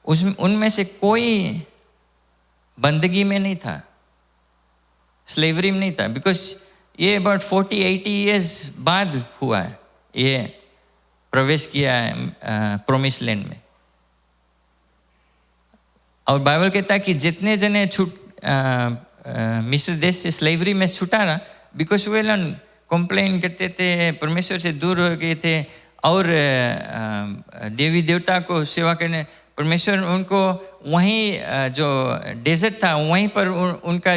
उनमें से कोई बंदगी में नहीं था, स्लेवरी में नहीं था, बिकॉज ये अबाउट 40-80 ईयर्स बाद हुआ है, ये प्रवेश किया है प्रोमिस लैंड में। और बाइबल कहता है कि जितने जने मिस्र देश से स्लेवरी में छुटा ना, बिकॉज वे लोग कंप्लेन करते थे, परमेश्वर से दूर हो गए थे, और देवी देवता को सेवा करने, परमेश्वर उनको वहीं जो डेजर्ट था वहीं पर उनका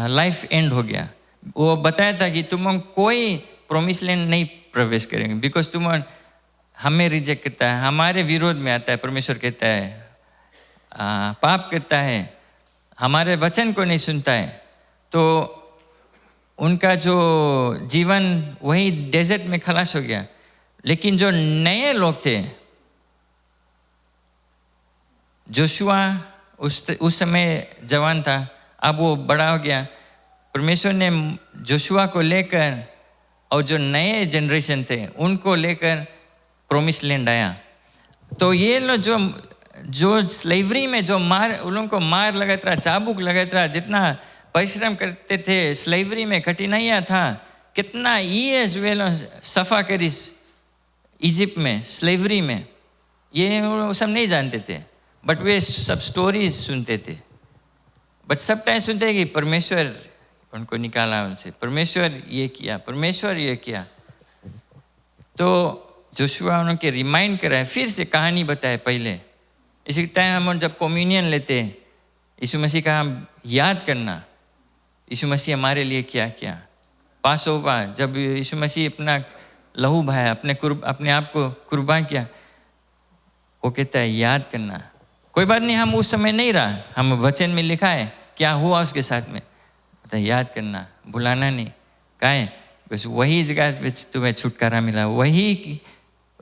लाइफ एंड हो गया। वो बताया था कि तुम कोई प्रोमिस लैंड नहीं प्रवेश करेंगे, बिकॉज तुम हमें रिजेक्ट करता है, हमारे विरोध में आता है। परमेश्वर कहता है पाप करता है, हमारे वचन को नहीं सुनता है, तो उनका जो जीवन वही डेजर्ट में खलास हो गया। लेकिन जो नए लोग थे, जोशुआ उस समय जवान था, अब वो बड़ा हो गया। परमेश्वर ने जोशुआ को लेकर और जो नए जनरेशन थे उनको लेकर प्रोमिस लैंड आया। तो ये लोग जो स्लेवरी में जो उन लोगों को मार लगाता रहा, चाबुक लगाता रहा, जितना परिश्रम करते थे, स्लेवरी में कठिनाइयाँ था, कितना ईयर्स वे लोग सफ़ा करी इजिप्ट में, स्लेवरी में, ये वो सब नहीं जानते थे, बट वे सब स्टोरीज सुनते थे। बट सब टाइम सुनते कि परमेश्वर उनको निकाला उनसे, परमेश्वर ये किया, परमेश्वर ये किया। तो जोशुआ उनके रिमाइंड कराए, फिर से कहानी बताए। पहले इसी टाइम हम जब कम्युनियन लेते, यीशु मसीह का हम याद करना, यीशु मसीह हमारे लिए क्या किया। पास ओवर जब यीशु मसीह अपना लहू बहाया, अपने आप को कुर्बान किया, वो कहता है याद करना। कोई बात नहीं, हम उस समय नहीं रहा, हम वचन में लिखा है क्या हुआ उसके साथ में, तो याद करना, भुलाना नहीं। कहा है बस वही जगह पे तुम्हें छुटकारा मिला, वही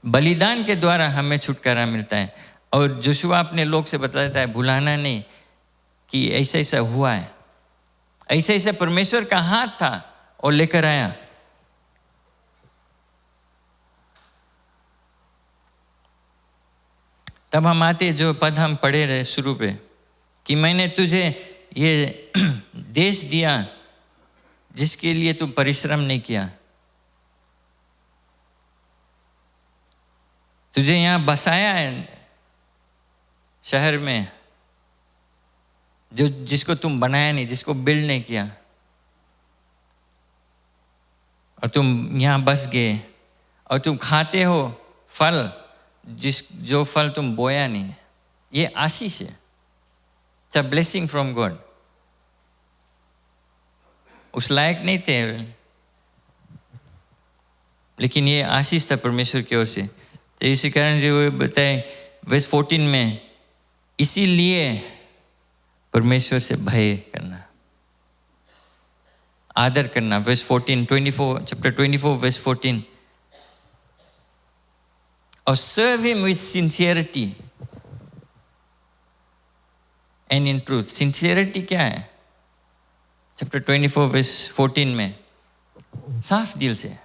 बलिदान के द्वारा हमें छुटकारा मिलता है। और जोशुआ अपने लोग से बताता है भुलाना नहीं कि ऐसा ऐसा हुआ है, ऐसा ऐसा परमेश्वर का हाथ था और लेकर आया। तब हम आते जो पद हम पढ़े रहे शुरू पे कि मैंने तुझे ये देश दिया जिसके लिए तू परिश्रम नहीं किया, तुझे यहाँ बसाया है शहर में जिसको तुम बनाया नहीं, जिसको बिल्ड नहीं किया, और तुम यहाँ बस गए और तुम खाते हो फल जो फल तुम बोया नहीं। ये आशीष है, it's a blessing from God. उस लायक नहीं थे, लेकिन ये आशीष था परमेश्वर की ओर से। तो इसी कारण जो बताए वर्स 14 में, इसीलिए परमेश्वर से भय करना, आदर करना। वर्स 24 चैप्टर 24 वर्स 14, और serve him with sincerity and in truth. Sincerity क्या है? चैप्टर 24 वर्स 14 में, साफ दिल से,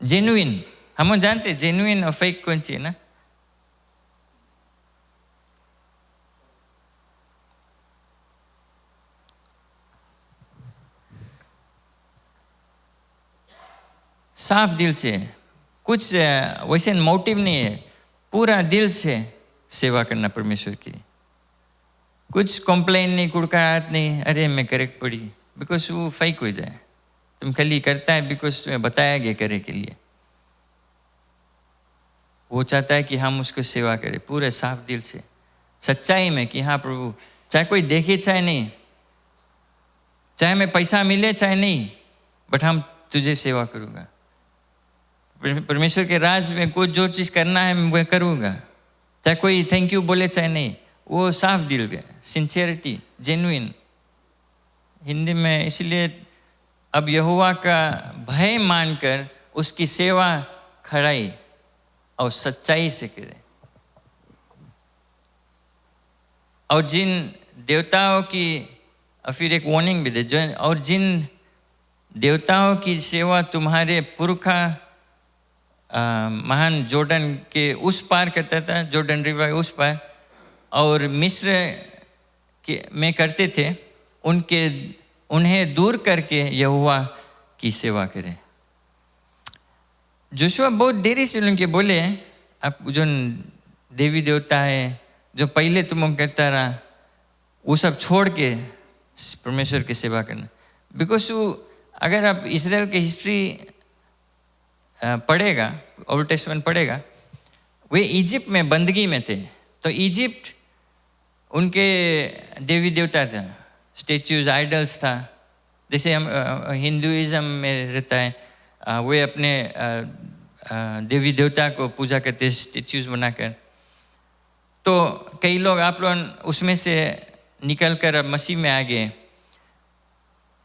जेन्युइन। हम जानते जेन्युइन और फेक कौन सी है ना। साफ दिल से, कुछ वैसे मोटिव नहीं है, पूरा दिल से सेवा करना परमेश्वर की। कुछ कंप्लेन नहीं, कुड़काहट नहीं, अरे मैं करेक्ट पड़ी, बिकॉज वो फेक हो जाए। तुम खाली करता है बिकॉज तुम्हें बताया गया करे के लिए। वो चाहता है कि हम उसको सेवा करें पूरे साफ दिल से, सच्चाई में कि हाँ प्रभु, चाहे कोई देखे चाहे नहीं, चाहे मैं पैसा मिले चाहे नहीं, बट हम तुझे सेवा करूँगा। परमेश्वर के राज में कुछ जो चीज़ करना है मैं करूँगा, चाहे कोई थैंक यू बोले चाहे नहीं। वो साफ दिल का, सिंसियरिटी, जेन्युइन। हिंदी में इसलिए अब यहोवा का भय मानकर उसकी सेवा खड़ाई और सच्चाई से करें। और जिन देवताओं की, फिर एक वार्निंग भी दे, और जिन देवताओं की सेवा तुम्हारे पुरखा महान जॉर्डन के उस पार करता था, जॉर्डन रिवर उस पार, और मिस्र के में करते थे, उन्हें दूर करके यहोवा की सेवा करें। जोशुआ बहुत देरी से उनके बोले, आप जो देवी देवता है जो पहले तुम करता रहा, वो सब छोड़ के परमेश्वर की सेवा करना। बिकॉज वो, अगर आप इजराइल की हिस्ट्री पढ़ेगा, ओल्ड टेस्टमेंट पढ़ेगा, वे इजिप्ट में बंदगी में थे। तो इजिप्ट उनके देवी देवता था, स्टेच्यूज, आइडल्स था। जैसे हम हिंदुइज्म में रहता है, वे अपने देवी देवता को पूजा करते, स्टेच्यूज बनाकर। तो कई लोग, आप लोग उसमें से निकल कर अब मसीह में आ गए।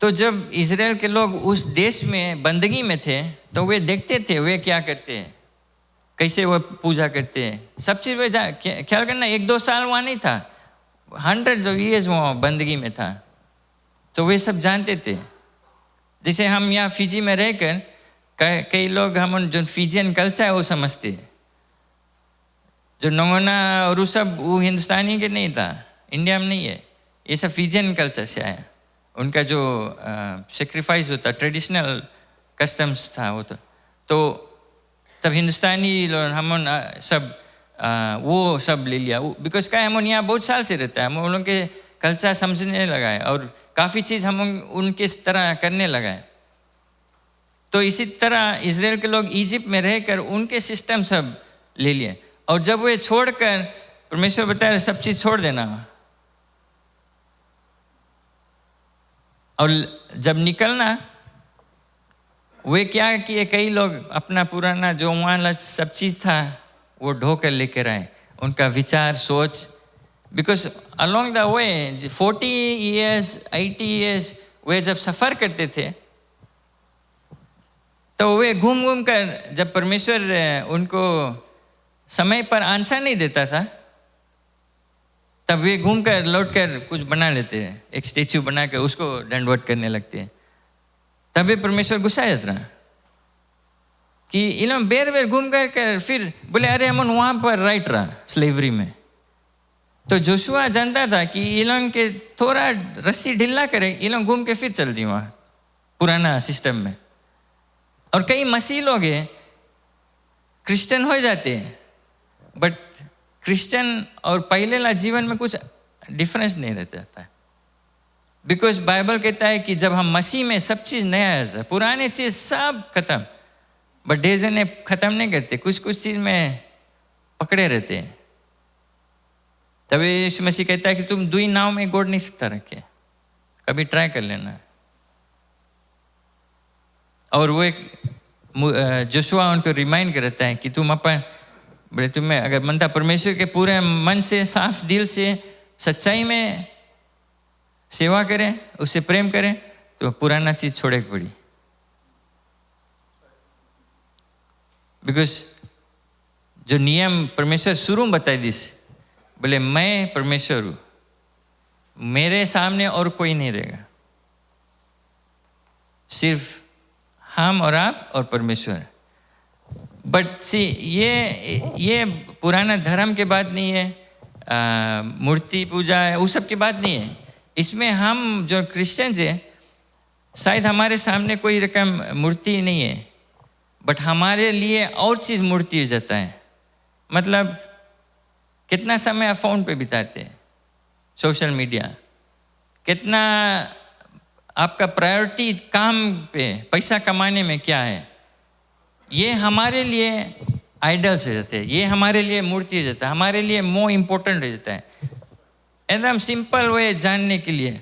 तो जब इजराइल के लोग उस देश में बंदगी में थे, तो वे देखते थे वे क्या करते हैं, कैसे वो पूजा करते हैं, सब चीज़ वे ख्याल करना। 1-2 साल वहाँ नहीं था, हंड्रेड्स ऑफ ईयर्स वहाँ बंदगी में था। तो वे सब जानते थे। जैसे हम यहाँ फिजी में रहकर कई लोग, हम जो फिजियन कल्चर है वो समझते हैं। जो नंगोना और वो सब, वो हिंदुस्तानी के नहीं था, इंडिया में नहीं है, ये सब फिजियन कल्चर से आया। उनका जो सेक्रीफाइस होता, ट्रेडिशनल कस्टम्स था वो। तो तब हिंदुस्तानी लोग हम सब वो सब ले लिया। बिकॉज क्या, हम यहाँ बहुत साल से रहता है, हम उन लोग के कल्चर समझने लगा है और काफ़ी चीज़ हम उनके तरह करने लगा है। तो इसी तरह इजराइल के लोग इजिप्ट में रहकर उनके सिस्टम सब ले लिए, और जब वे छोड़कर, परमेश्वर बताया सब चीज़ छोड़ देना, और जब निकलना, वे क्या किए, कई लोग अपना पुराना जो वहाँ सब चीज़ था वो ढोकर लेकर आए, उनका विचार, सोच। Because along the way 40 years 80 years वे जब सफ़र करते थे, तो वे घूम घूम कर, जब परमेश्वर उनको समय पर आंसर नहीं देता था, तब वे घूम कर लौट कर कुछ बना लेते हैं, एक स्टेच्यू बना कर उसको दंडवत करने लगते हैं। तभी परमेश्वर गुस्सा जाता कि इन लोग बेर बेर घूम कर फिर बोले, अरे हम वहाँ पर राइट रहा स्लेवरी में। तो जोशुआ जानता था कि इन लोग के थोड़ा रस्सी ढीला करे, इन लोग घूम के फिर चल दी वहाँ पुराना सिस्टम में। और कई मसीह लोग हैं, क्रिश्चियन हो जाते हैं, बट क्रिश्चियन और पहले वाला जीवन में कुछ डिफरेंस नहीं रहता है। बिकॉज बाइबल कहता है कि जब हम मसीह में, सब चीज़ नया रहता है, पुराने चीज़ सब खत्म। बट डेज ने ख़त्म नहीं करते, कुछ कुछ चीज़ में पकड़े रहते हैं। तभी यीशु मसीह कहता है कि तुम दुई नाव में गोड़ नहीं सकता रखे, कभी ट्राई कर लेना। और वो एक जोशुआ उनको रिमाइंड करता है कि तुम अपन, बोले तुम्हें अगर मनता परमेश्वर के पूरे मन से, साफ दिल से, सच्चाई में सेवा करें, उससे प्रेम करें, तो पुराना चीज छोड़े के पड़ी। बिकॉज जो नियम परमेश्वर शुरू में बताई दिस, बोले मैं परमेश्वर हूँ, मेरे सामने और कोई नहीं रहेगा, सिर्फ हम और आप और परमेश्वर। बट सी ये पुराना धर्म के बात नहीं है, मूर्ति पूजा है, वो सब की बात नहीं है। इसमें हम जो क्रिश्चियंस हैं, शायद हमारे सामने कोई रकम मूर्ति नहीं है, बट हमारे लिए और चीज़ मूर्ति हो जाता है। मतलब कितना समय आप फ़ोन पे बिताते हैं, सोशल मीडिया, कितना आपका प्रायोरिटी काम पे, पैसा कमाने में क्या है, ये हमारे लिए आइडल्स हो जाते हैं, ये हमारे लिए मूर्ति हो जाता है, हमारे लिए मोर इम्पोर्टेंट हो जाता है। एकदम सिंपल वे जानने के लिए,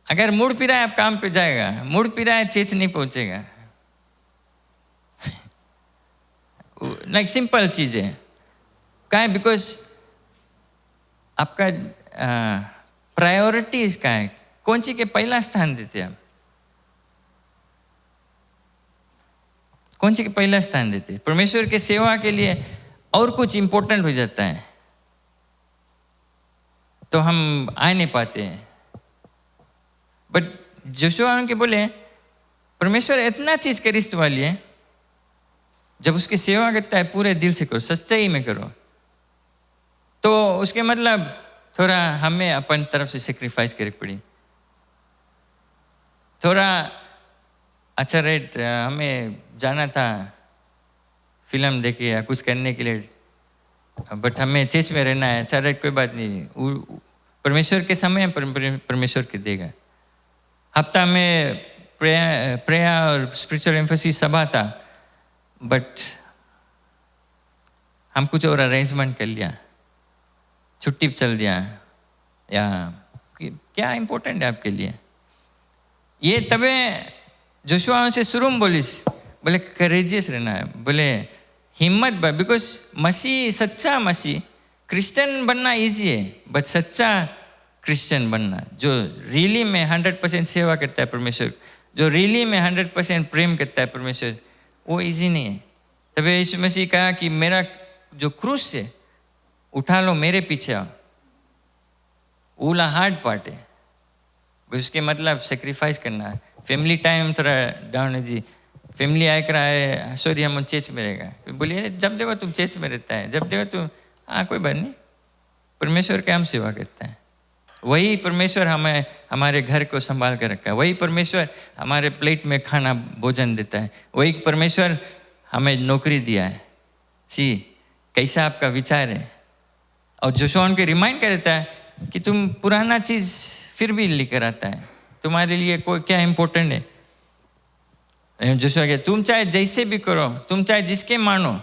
अगर मुड़ फिरा है आप काम पे जाएगा, मुड़ फिरा है चेच नहीं पहुंचेगा। लाइक सिंपल चीज है। क्या है? बिकॉज आपका प्रायोरिटीज क्या है, कौन सी के पहला स्थान देते हैं आप, कौन सी के पहला स्थान देते हैं? परमेश्वर के सेवा के लिए और कुछ इंपॉर्टेंट हो जाता है तो हम आ नहीं पाते हैं। बट जोशुआ उनके बोले परमेश्वर इतना चीज करिश्त वाली है, जब उसकी सेवा करता है पूरे दिल से करो, सच्चाई में करो, तो उसके मतलब थोड़ा हमें अपन तरफ से सेक्रीफाइस करनी पड़ी। थोड़ा अच्छा रेट हमें जाना था फिल्म देखे या कुछ करने के लिए, बट हमें चर्च में रहना है, अच्छा रेट कोई बात नहीं, परमेश्वर के समय परमेश्वर के देगा। हफ्ता में प्रेयर और स्पिरिचुअल एम्फेसिस सभा था, बट हम कुछ और अरेंजमेंट कर लिया, छुट्टी चल दिया, या क्या इम्पोर्टेंट है आपके लिए ये? तबे जोशुआ से शुरू में बोले करेजियस रहना है, बोले हिम्मत, बिकॉज मसीह, सच्चा मसीह, क्रिश्चियन बनना इजी है, बट सच्चा क्रिश्चियन बनना जो रियली में 100% सेवा करता है परमेश्वर, जो रियली में 100% प्रेम करता है परमेश्वर, वो इजी नहीं है। तभी यीशु मसीह कहा कि मेरा जो क्रूस है उठा लो, मेरे पीछे आओ। ऊला हार्ड पार्ट है, उसके मतलब सेक्रीफाइस करना है। फैमिली टाइम थोड़ा डाउन है जी, फैमिली आए कर आए, सॉरी हम चर्च में रहेगा, बोलिए जब देखो तुम चर्च में रहता है, जब देखो तुम, हाँ कोई बात नहीं, परमेश्वर के हम सेवा करता है, वही परमेश्वर हमें हमारे घर को संभाल कर रखा है, वही परमेश्वर हमारे प्लेट में खाना भोजन देता है, वही परमेश्वर हमें नौकरी दिया है। सी कैसा आपका विचार है? और जोशुआ उनके रिमाइंड करता है कि तुम पुराना चीज फिर भी लेकर आता है, तुम्हारे लिए कोई क्या इंपॉर्टेंट है? जोशुआ कहता तुम चाहे जैसे भी करो, तुम चाहे जिसके मानो,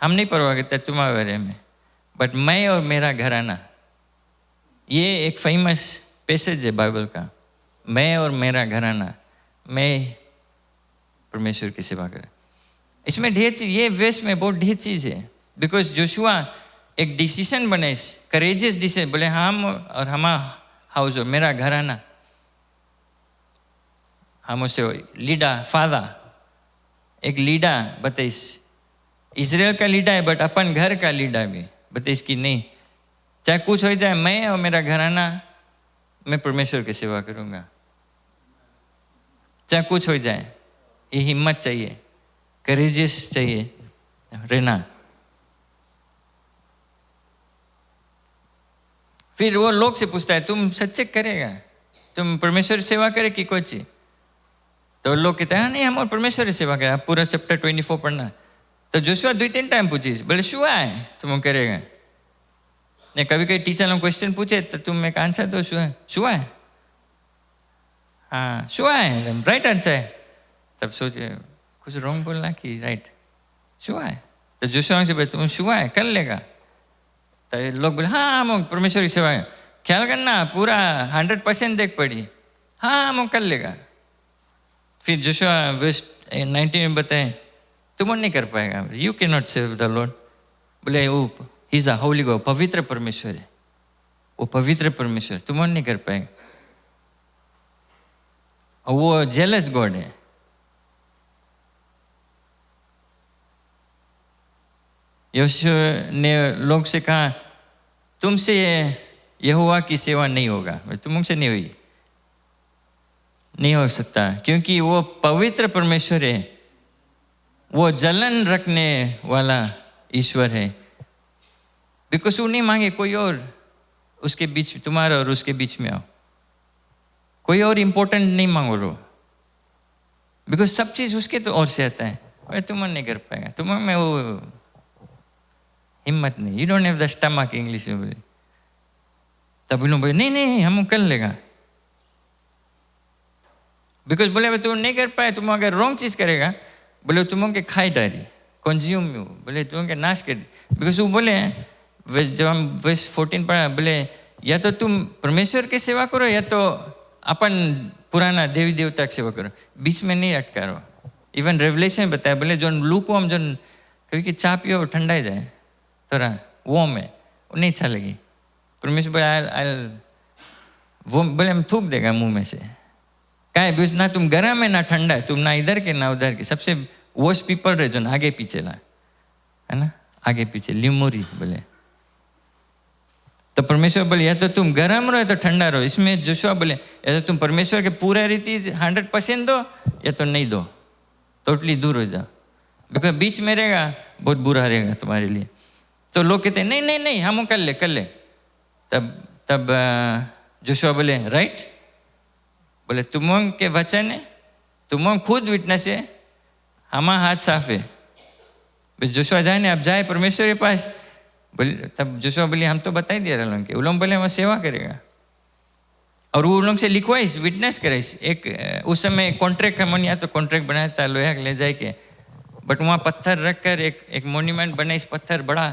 हम नहीं परवाह करते तुम्हारे बारे में, बट मैं और मेरा घराना। ये एक फेमस पैसेज है बाइबल का, मैं और मेरा घराना, मैं परमेश्वर की सेवा करें। इसमें ढेर चीज, ये वेस्ट में बहुत ढेर चीज है, बिकॉज जोशुआ एक डिसीजन बने, करेजियस डिसीजन, बोले हम और हमारा हाउस और मेरा घराना, हम उसे लीडर फादर, एक लीडर बताइस, इजराइल का लीडर है, बट अपन घर का लीडर भी बताइस कि नहीं, चाहे कुछ हो जाए मैं और मेरा घराना, मैं परमेश्वर की सेवा करूंगा, चाहे कुछ हो जाए। ये हिम्मत चाहिए, करेजियस चाहिए रहना। फिर वो लोग से पूछता है तुम सच्चे करेगा, तुम परमेश्वर सेवा करे कि कोई चीज? तो लोग कहते हैं नहीं हम परमेश्वर की सेवा करें। आप पूरा चैप्टर 24 पढ़ना। तो जोशुआ 2-3 टाइम पूछी, बोले शुआ है तुम करेगा? नहीं, कभी कभी टीचर लोग क्वेश्चन पूछे तो तुम एक आंसर दो, शुआ है, हाँ शुआ है, राइट आंसर है। तब सोचे कुछ रॉन्ग बोलना कि राइट, शुआ है। तो जोशुआ से बोले तुम शुआ है कर लेगा? तो लोग बोले हाँ हम परमेश्वर की सेवा है, ख्याल करना पूरा 100% देख पड़ी, हाँ हम कर लेगा। फिर जोशुआ वर्स 19 में बताए तुम नहीं कर पाएगा, you can not save the Lord. बोले वो he is a Holi God, पवित्र परमेश्वर है, वो पवित्र परमेश्वर, तुम नहीं कर पाएगा, और वो जेलस गॉड है। यहोशू ने लोग से कहा तुमसे यहोवा की सेवा नहीं होगा, तुमसे नहीं हुई, नहीं हो सकता, क्योंकि वो पवित्र परमेश्वर है, वो जलन रखने वाला ईश्वर है। बिकॉज वो नहीं मांगे कोई और उसके बीच, तुम्हारा और उसके बीच में आओ, कोई और इंपॉर्टेंट नहीं मांगो रो, बिकॉज सब चीज उसके तो ओर से आता है। अरे तुम नहीं कर पाएगा, तुम में वो हिम्मत नहीं, you don't have the stomach, English में बोले। तब उन्होंने बोले नहीं नहीं हम कर लेगा, बिकॉज बोले अगर तुम नहीं कर पाए, तुम अगर रॉन्ग चीज करेगा, बोले तुम के खाई डाली, कंज्यूम में, बोले तुम के नाश कर। बिकॉज वो बोले जब हम वर्स 14 पढ़ा, बोले या तो तुम परमेश्वर की सेवा करो या तो अपन पुराना देवी देवता की सेवा करो, बीच में नहीं अटका रहो। इवन रेवलेशन बताया, बोले जो लू को हम जो कभी की चाह पियो ठंडा ही जाए थोड़ा वो में वो नहीं चलेगी। परमेश्वर बोले वो बोले हम थूक देगा मुंह में से, क्या है बिकॉज ना तुम गर्म है ना ठंडा है, तुम ना इधर के ना उधर के, सबसे वर्स्ट पीपल रहे जो आगे पीछे ला, है ना, आगे पीछे लिमोरी बोले। तो परमेश्वर बोले या तो तुम गर्म रहो या तो ठंडा रहो। इसमें जोशुआ बोले या तो तुम परमेश्वर के पूरा रीति 100% दो या तो नहीं दो, टोटली दूर हो जाओ, बिकॉज बीच में रहेगा बहुत बुरा रहेगा तुम्हारे लिए। तो लोग कहते हैं नहीं नहीं नहीं हम कर ले। तब जोशुआ बोले राइट, बोले तुम के वचन है, तुम खुद विटनेस है, हमारा हाथ साफ है। जोशुआ जाने अब जाए परमेश्वर के पास। बोले तब जोशुआ बोले हम तो बता ही दिया लोगों के, वो लोग बोले वो सेवा करेगा और वो लोग से लिखवाइस विटनेस कराइस। एक उस समय कॉन्ट्रैक्ट का मन या तो कॉन्ट्रैक्ट बनाया था लोहा ले जाए के, बट वहाँ पत्थर रख कर एक मोन्यूमेंट बना, इस पत्थर बड़ा।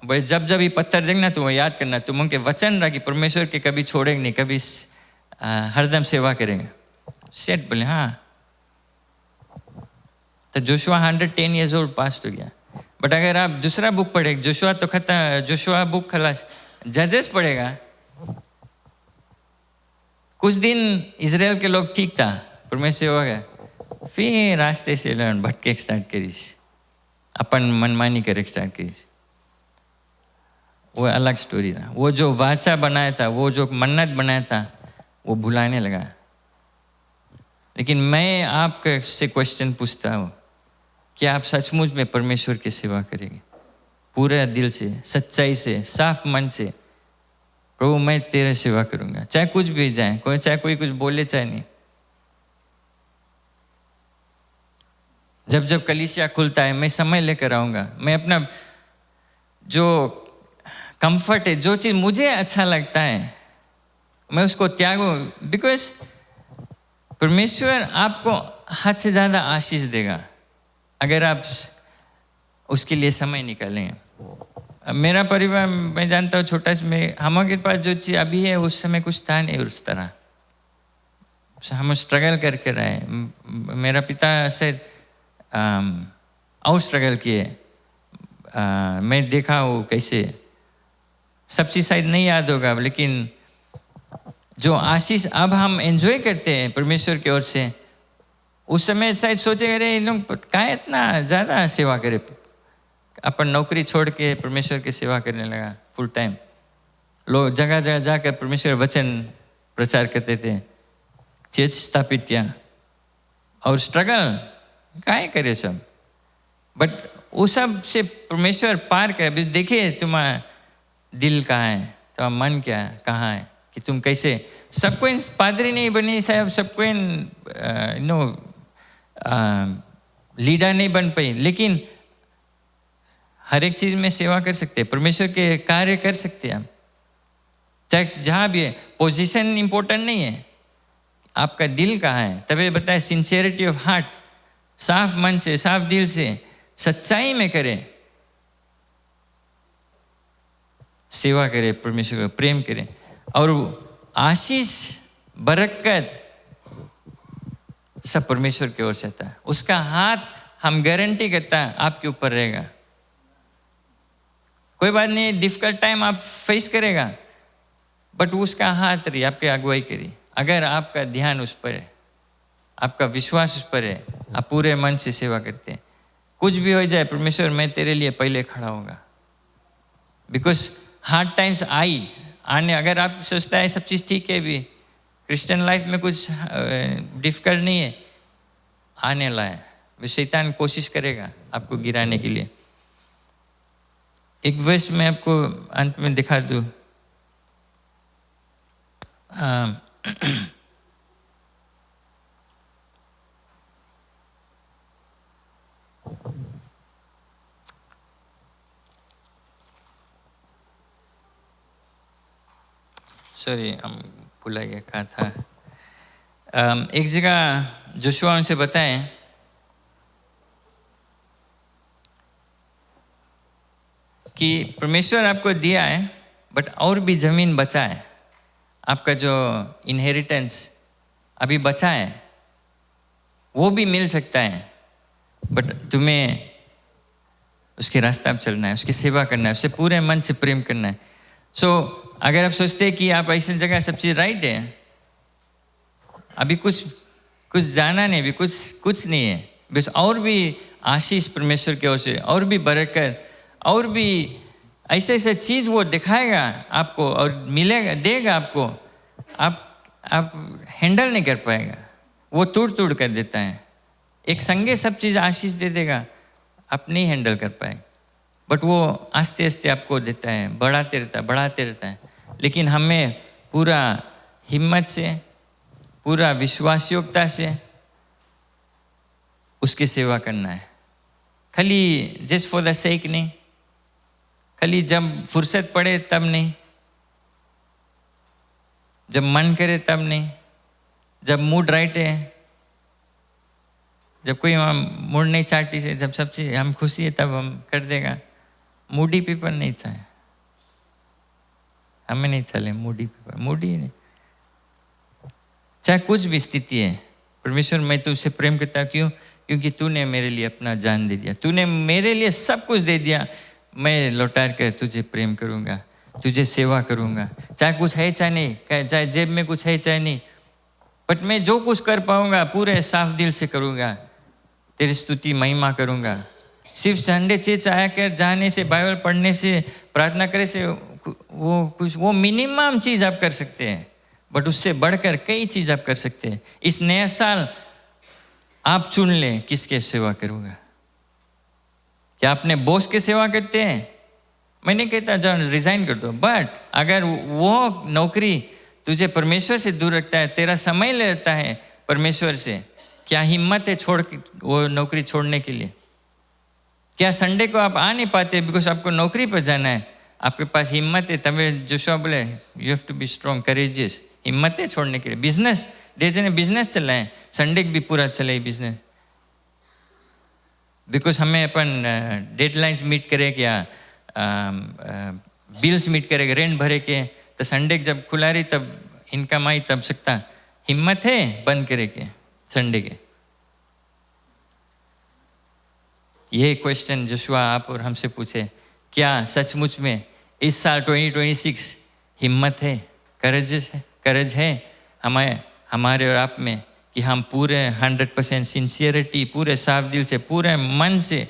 बोले जब जब ये पत्थर देखना तो वो याद करना, तुम उनके वचन रहा कि परमेश्वर के कभी छोड़ेंगे नहीं, कभी हरदम सेवा करेंगे। सेट बोले हाँ। तो जोशुआ 110 years old पास हो गया। बट अगर आप दूसरा बुक पढ़े, जोशुआ तो खत्म, जोशुआ बुक खलास, जजेस पढ़ेगा, कुछ दिन इजराइल के लोग ठीक था, परमेश्वर हो गया, फिर रास्ते से भटके स्टार्ट करीस, अपन मनमानी करे स्टार्ट करीस। वो अलग स्टोरी था। वो जो वाचा बनाया था, वो जो मन्नत बनाया था, वो भुलाने लगा। लेकिन मैं आपके से क्वेश्चन पूछता हूँ, क्या आप सचमुच में परमेश्वर की सेवा करेंगे पूरे दिल से, सच्चाई से, साफ मन से? प्रभु मैं तेरे सेवा करूंगा, चाहे कुछ भी जाए, चाहे कोई कुछ बोले चाहे नहीं। जब जब कलीसिया खुलता है मैं समय लेकर आऊंगा, मैं अपना जो कंफर्ट है, जो चीज मुझे अच्छा लगता है मैं उसको त्यागूं, बिकॉज परमेश्वर आपको हद से ज्यादा आशीष देगा अगर आप उसके लिए समय निकालें। मेरा परिवार मैं जानता हूँ छोटा सा, में हमारे पास जो चीज अभी है उस समय कुछ था नहीं उस तरह, हम स्ट्रगल करके रहे। मेरा पिता से और स्ट्रगल किए, मैं देखा वो कैसे, सब चीज शायद नहीं याद होगा, लेकिन जो आशीष अब हम एंजॉय करते हैं परमेश्वर की ओर से, उस समय शायद सोचे अरे इन लोग क्या इतना ज़्यादा सेवा करे, अपन नौकरी छोड़ के परमेश्वर की सेवा करने लगा फुल टाइम। लोग जगह जगह जाकर परमेश्वर वचन प्रचार करते थे, चर्च स्थापित किया और स्ट्रगल क्या करे सब, बट वो सब से परमेश्वर पार कर। देखिए तुम्हारा दिल कहाँ है, तुम्हारा मन क्या कहाँ है, कि तुम कैसे, सबको पादरी नहीं बनी साहब, सबको लीडर नहीं बन पाई, लेकिन हर एक चीज में सेवा कर सकते हैं, परमेश्वर के कार्य कर सकते हैं हम, चाहे जहाँ भी है। पोजीशन इंपॉर्टेंट नहीं है, आपका दिल कहाँ है। तभी बताया सिंसियरिटी ऑफ हार्ट, साफ मन से, साफ दिल से, सच्चाई में करें, सेवा करें, परमेश्वर को प्रेम करें, और आशीष बरकत सब परमेश्वर की ओर से आता है। उसका हाथ हम गारंटी करता है आपके ऊपर रहेगा। कोई बात नहीं, डिफिकल्ट टाइम आप फेस करेगा, बट उसका हाथ रही, आपकी अगुवाई करी। अगर आपका ध्यान उस पर है, आपका विश्वास उस पर है, आप पूरे मन से सेवा करते हैं, कुछ भी हो जाए परमेश्वर मैं तेरे लिए पहले खड़ा होगा। बिकॉज हार्ड टाइम्स आने, अगर आप सोचता है सब चीज़ ठीक है, भी क्रिश्चियन लाइफ में कुछ डिफिकल्ट नहीं है, आने लाए, शैतान कोशिश करेगा आपको गिराने के लिए। एक वर्ष में आपको अंत में दिखा दूँ, सॉरी हम भूला गया कहा था। एक जगह जोशुआ उनसे बताएं कि परमेश्वर आपको दिया है बट और भी जमीन बचा है, आपका जो इनहेरिटेंस अभी बचा है वो भी मिल सकता है, बट तुम्हें उसके रास्ता पर चलना है, उसकी सेवा करना है, उससे पूरे मन से प्रेम करना है। अगर आप सोचते हैं कि आप ऐसी जगह सब चीज राइट है, अभी कुछ जाना नहीं, अभी कुछ नहीं है, बस और भी आशीष परमेश्वर की ओर से, और भी बरकत, और भी ऐसे ऐसे चीज वो दिखाएगा आपको और मिलेगा, देगा आपको, आप हैंडल नहीं कर पाएगा, वो तोड़ कर देता है। एक संगे सब चीज आशीष दे देगा, आप नहीं हैंडल कर पाएगा, बट वो आस्ते आस्ते आपको देता है, बढ़ाते रहता है। लेकिन हमें पूरा हिम्मत से, पूरा विश्वास योग्यता से उसकी सेवा करना है। खाली जस्ट फॉर द सेक नहीं, खाली जब फुर्सत पड़े तब नहीं, जब मन करे तब नहीं, जब मूड राइट है, जब कोई मूड नहीं चाहती से, जब सब चीज हम खुशी है तब हम कर देगा। मूडी पीपल नहीं चाहे, हमें नहीं चले मूडी पीपल, मूडी नहीं, चाहे कुछ भी स्थिति है। परमेश्वर मैं तुझसे प्रेम करता हूँ, क्यों? क्योंकि तूने मेरे लिए अपना जान दे दिया, तूने मेरे लिए सब कुछ दे दिया। मैं लौटा कर तुझे प्रेम करूंगा, तुझे सेवा करूंगा, चाहे कुछ है चाहे नहीं, चाहे जेब में कुछ है चाहे नहीं, बट मैं जो कुछ कर पाऊंगा पूरे साफ दिल से करूंगा, तेरी स्तुति महिमा करूंगा। सिर्फ संडे चर्च आया कर जाने से, बाइबल पढ़ने से, प्रार्थना करे से वो मिनिमम चीज आप कर सकते हैं, बट उससे बढ़कर कई चीज आप कर सकते हैं। इस नया साल आप चुन लें किसके सेवा करूंगा। क्या अपने बॉस के सेवा करते हैं? मैं नहीं कहता जाओ रिजाइन कर दो, बट अगर वो नौकरी तुझे परमेश्वर से दूर रखता है, तेरा समय लेता है परमेश्वर से, क्या हिम्मत है छोड़ वो नौकरी छोड़ने के लिए? क्या संडे को आप आ नहीं पाते बिकॉज आपको नौकरी पर जाना है, आपके पास हिम्मत है? तभी जोशुआ बोले you have to be strong, courageous. हिम्मत है छोड़ने के लिए? बिजनेस डेजे ने बिजनेस चला है, संडे भी पूरा चले बिजनेस, बिकॉज हमें अपन डेडलाइंस मीट करे, क्या बिल्स मीट करेगा, रेंट भरे के, तो संडे जब खुला रही तब इनकम आई तब सकता। हिम्मत है बंद करे के संडे के? ये क्वेश्चन जोशुआ आप और हमसे पूछे, क्या सचमुच में इस साल 2026 हिम्मत है, करज है हमारे और आप में कि हम पूरे 100% सिंसियरिटी, पूरे साफ दिल से, पूरे मन से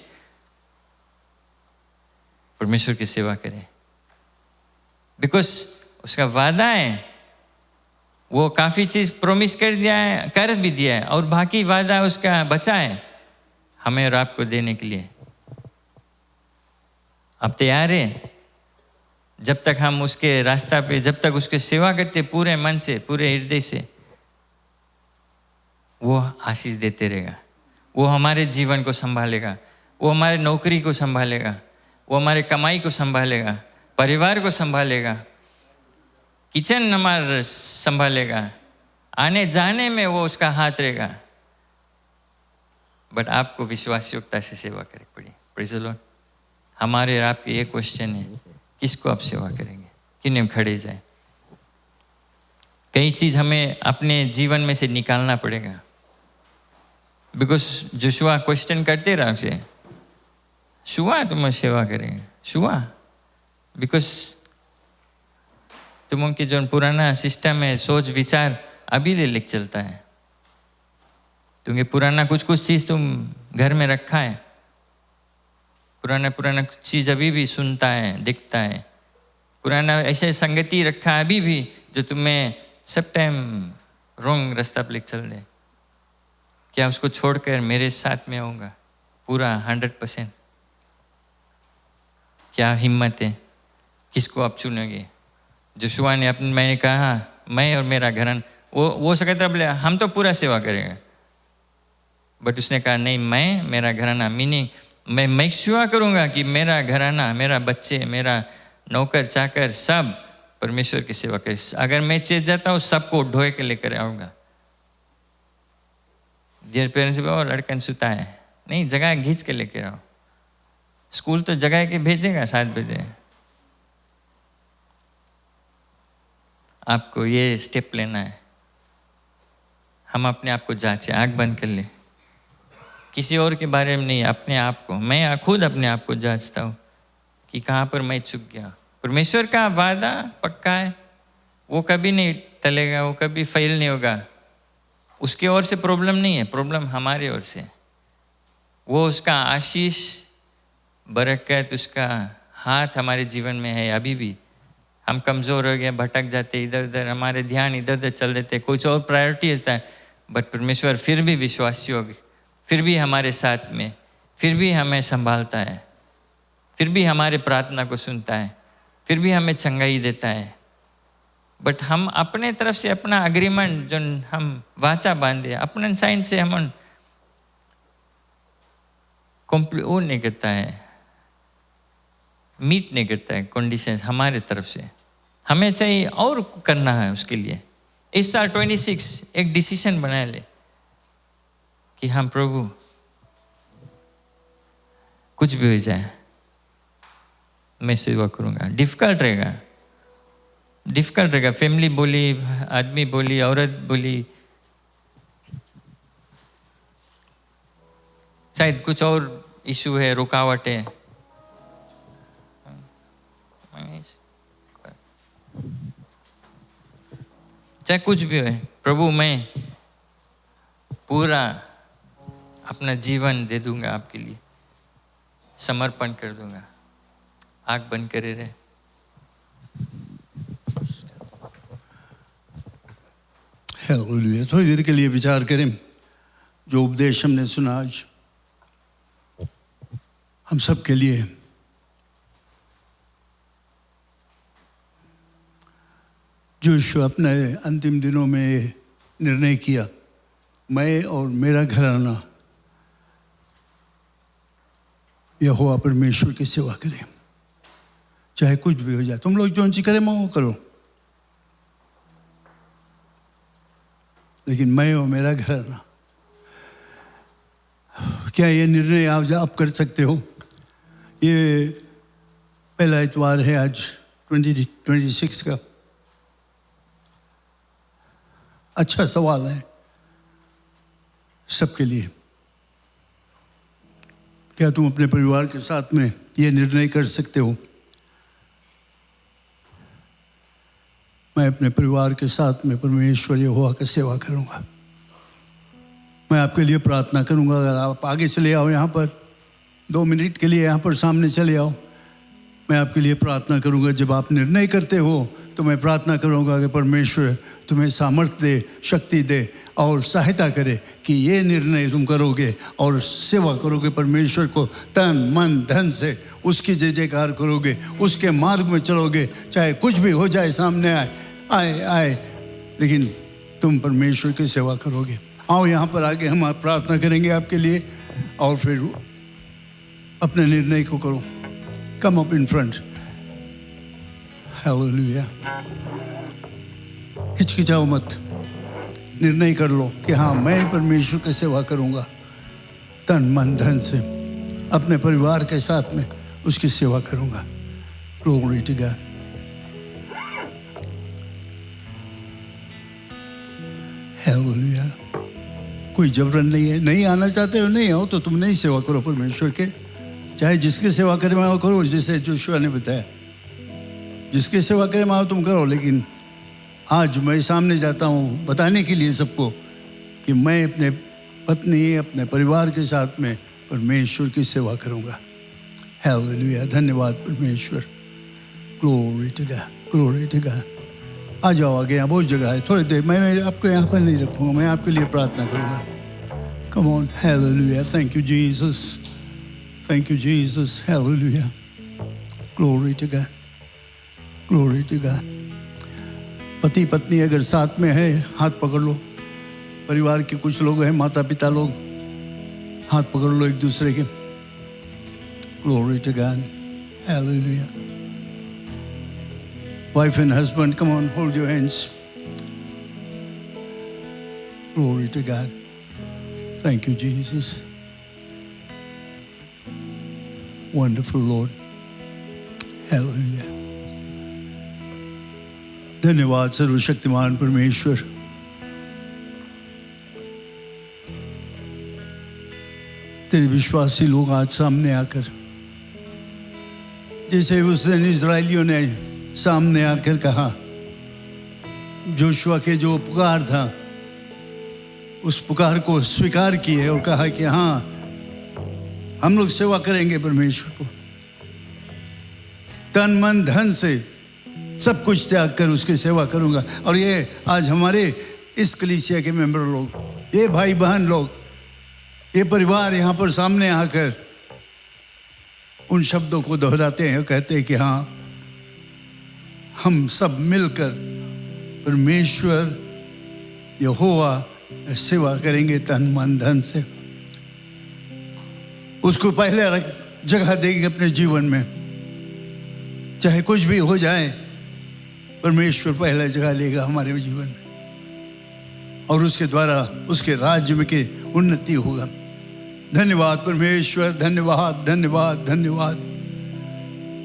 परमेश्वर की सेवा करें? बिकॉज उसका वादा है, वो काफी चीज प्रोमिस कर दिया है, कर भी दिया है, और बाकी वादा उसका बचा है हमें और आपको देने के लिए। आप तैयार हैं? जब तक हम उसके रास्ता पे, जब तक उसकी सेवा करते पूरे मन से, पूरे हृदय से, वो आशीष देते रहेगा। वो हमारे जीवन को संभालेगा, वो हमारे नौकरी को संभालेगा, वो हमारे कमाई को संभालेगा, परिवार को संभालेगा, किचन हमारा संभालेगा, आने जाने में वो उसका हाथ रहेगा। बट आपको विश्वास योग्यता से सेवा करनी पड़ी। Praise the Lord. हमारे और आपके ये क्वेश्चन है, किसको आप सेवा करेंगे? किन हम खड़े जाए? कई चीज हमें अपने जीवन में से निकालना पड़ेगा, बिकॉज जोशुआ क्वेश्चन करते रहा उसे, शुआ तुम सेवा करेंगे? शुआ बिकॉज तुम उनकी जो पुराना सिस्टम है, सोच विचार अभी ले लेके चलता है, क्योंकि पुराना कुछ चीज तुम घर में रखा है, पुराना चीज अभी भी सुनता है, दिखता है, पुराना ऐसे संगति रखा है अभी भी जो तुम्हें सब टाइम रॉन्ग रास्ता पे लेके चल दे। क्या उसको छोड़कर मेरे साथ में आऊंगा पूरा 100%? क्या हिम्मत है? किसको आप चुनेंगे? जोशुआ ने मैंने कहा मैं और मेरा घराना, वो सकता बोले हम तो पूरा सेवा करेंगे, बट उसने कहा नहीं, मैं मेरा घराना, मीनिंग मैं मेक श्योर करूंगा कि मेरा घराना, मेरा बच्चे, मेरा नौकर चाकर सब परमेश्वर की सेवा करे। अगर मैं चेत जाता हूँ सबको ढोए के लेकर आऊँगा। डियर पेरेंट्स बोलो लड़कन सुता है, नहीं जगह खींच के लेकर आओ। स्कूल तो जगह के भेजेगा 7 बजे। आपको ये स्टेप लेना है। हम अपने आप को जांचें, आँख बंद कर ले, किसी और के बारे में नहीं, अपने आप को। मैं खुद अपने आप को जांचता हूँ कि कहाँ पर मैं चूक गया। परमेश्वर का वादा पक्का है, वो कभी नहीं टलेगा, वो कभी फेल नहीं होगा। उसके ओर से प्रॉब्लम नहीं है, प्रॉब्लम हमारे ओर से। वो उसका आशीष बरकत, उसका हाथ हमारे जीवन में है। अभी भी हम कमज़ोर हो गए, भटक जाते इधर उधर, हमारे ध्यान इधर उधर चल देते, कुछ और प्रायोरिटी होता है। बट परमेश्वर फिर भी विश्वासी होगी, फिर भी हमारे साथ में, फिर भी हमें संभालता है, फिर भी हमारे प्रार्थना को सुनता है, फिर भी हमें चंगाई देता है। बट हम अपने तरफ से अपना अग्रीमेंट जो हम वाचा बांधे, अपने साइड से हम वो नहीं करता है, मीट नहीं करता है कंडीशंस हमारे तरफ से। हमें चाहिए और करना है उसके लिए। इस साल 26 एक डिसीजन बना ले कि हम प्रभु कुछ भी हो जाए मैं सेवा करूंगा। डिफिकल्ट रहेगा, फैमिली बोली, आदमी बोली, औरत बोली, शायद कुछ और इशू है, रुकावट है। चाहे कुछ भी हो, प्रभु मैं पूरा अपना जीवन दे दूंगा आपके लिए, समर्पण कर दूंगा। आंख बंद करे रहे। हालेलुया। थोड़ी देर के लिए विचार करें जो उपदेश हमने सुना आज हम सब के लिए। जो यीशु अपने अंतिम दिनों में निर्णय किया, मैं और मेरा घराना यहोवा परमेश्वर की सेवा करें, चाहे कुछ भी हो जाए। तुम लोग जो चीज करें मैं वो करो, लेकिन मैं और मेरा घराना। क्या ये निर्णय आप कर सकते हो? ये पहला इतवार है आज 2026 का। अच्छा सवाल है सबके लिए। क्या तुम अपने परिवार के साथ में ये निर्णय कर सकते हो? मैं अपने परिवार के साथ में परमेश्वर यहोवा की सेवा करूंगा। मैं आपके लिए प्रार्थना करूंगा। अगर आप आगे चले आओ, यहाँ पर 2 मिनट के लिए यहाँ पर सामने चले आओ, मैं आपके लिए प्रार्थना करूंगा। जब आप निर्णय करते हो तो मैं प्रार्थना करूंगा कि परमेश्वर तुम्हें सामर्थ्य दे, शक्ति दे और सहायता करे कि ये निर्णय तुम करोगे और सेवा करोगे। परमेश्वर को तन मन धन से उसकी जय जयकार करोगे, उसके मार्ग में चलोगे, चाहे कुछ भी हो जाए, सामने आए, लेकिन तुम परमेश्वर की सेवा करोगे। आओ यहाँ पर आगे, हम आप प्रार्थना करेंगे आपके लिए और फिर अपने निर्णय को करो। Come up in front. Hallelujah. हिचकिचाओ मत, निर्णय कर लो कि हाँ मैं परमेश्वर की सेवा करूंगा तन मन धन से, अपने परिवार के साथ में उसकी सेवा करूंगा। Glory to God. हालेलुया। कोई जबरन नहीं है। नहीं आना चाहते हो नहीं आओ, तो तुम नहीं सेवा करो परमेश्वर के। चाहे जिसकी सेवा करे मैं करो, जैसे जोशुआ ने बताया, जिसकी सेवा करे मैं तुम करो। लेकिन आज मैं सामने जाता हूँ बताने के लिए सबको कि मैं अपने पत्नी, अपने परिवार के साथ में परमेश्वर की सेवा करूँगा। हालेलुया। धन्यवाद परमेश्वर। Glory to God, glory to God. आ जाओ आगे, यहाँ बहुत जगह है। थोड़ी देर मैं आपको यहाँ पर नहीं रखूँगा, मैं आपके लिए प्रार्थना करूँगा। Come on. Hallelujah. Thank you Jesus, thank you Jesus. Hallelujah. Glory to God, glory to God. पति पत्नी अगर साथ में है हाथ पकड़ लो। परिवार के कुछ लोग हैं, माता पिता लोग, हाथ पकड़ लो एक दूसरे के। Glory to God. Hallelujah. Wife and husband, come on, hold your hands. Glory to God. Thank you, Jesus. Wonderful Lord. Hallelujah. धन्यवाद सर्वशक्तिमान परमेश्वर। तेरे विश्वासी लोग आज सामने आकर, जैसे उस दिन इजरायलियों ने सामने आकर कहा, जोशुआ के जो पुकार था उस पुकार को स्वीकार किए और कहा कि हाँ, हम लोग सेवा करेंगे परमेश्वर को, तन मन धन से सब कुछ त्याग कर उसकी सेवा करूंगा। और ये आज हमारे इस कलीसिया के मेंबर लोग, ये भाई बहन लोग, ये परिवार यहाँ पर सामने आकर उन शब्दों को दोहराते हैं, कहते हैं कि हाँ, हम सब मिलकर परमेश्वर यहोवा सेवा करेंगे तन मन धन से, उसको पहले जगह देंगे अपने जीवन में। चाहे कुछ भी हो जाए, परमेश्वर पहला जगह लेगा हमारे जीवन में और उसके द्वारा उसके राज्य में की उन्नति होगा। धन्यवाद परमेश्वर, धन्यवाद धन्यवाद धन्यवाद।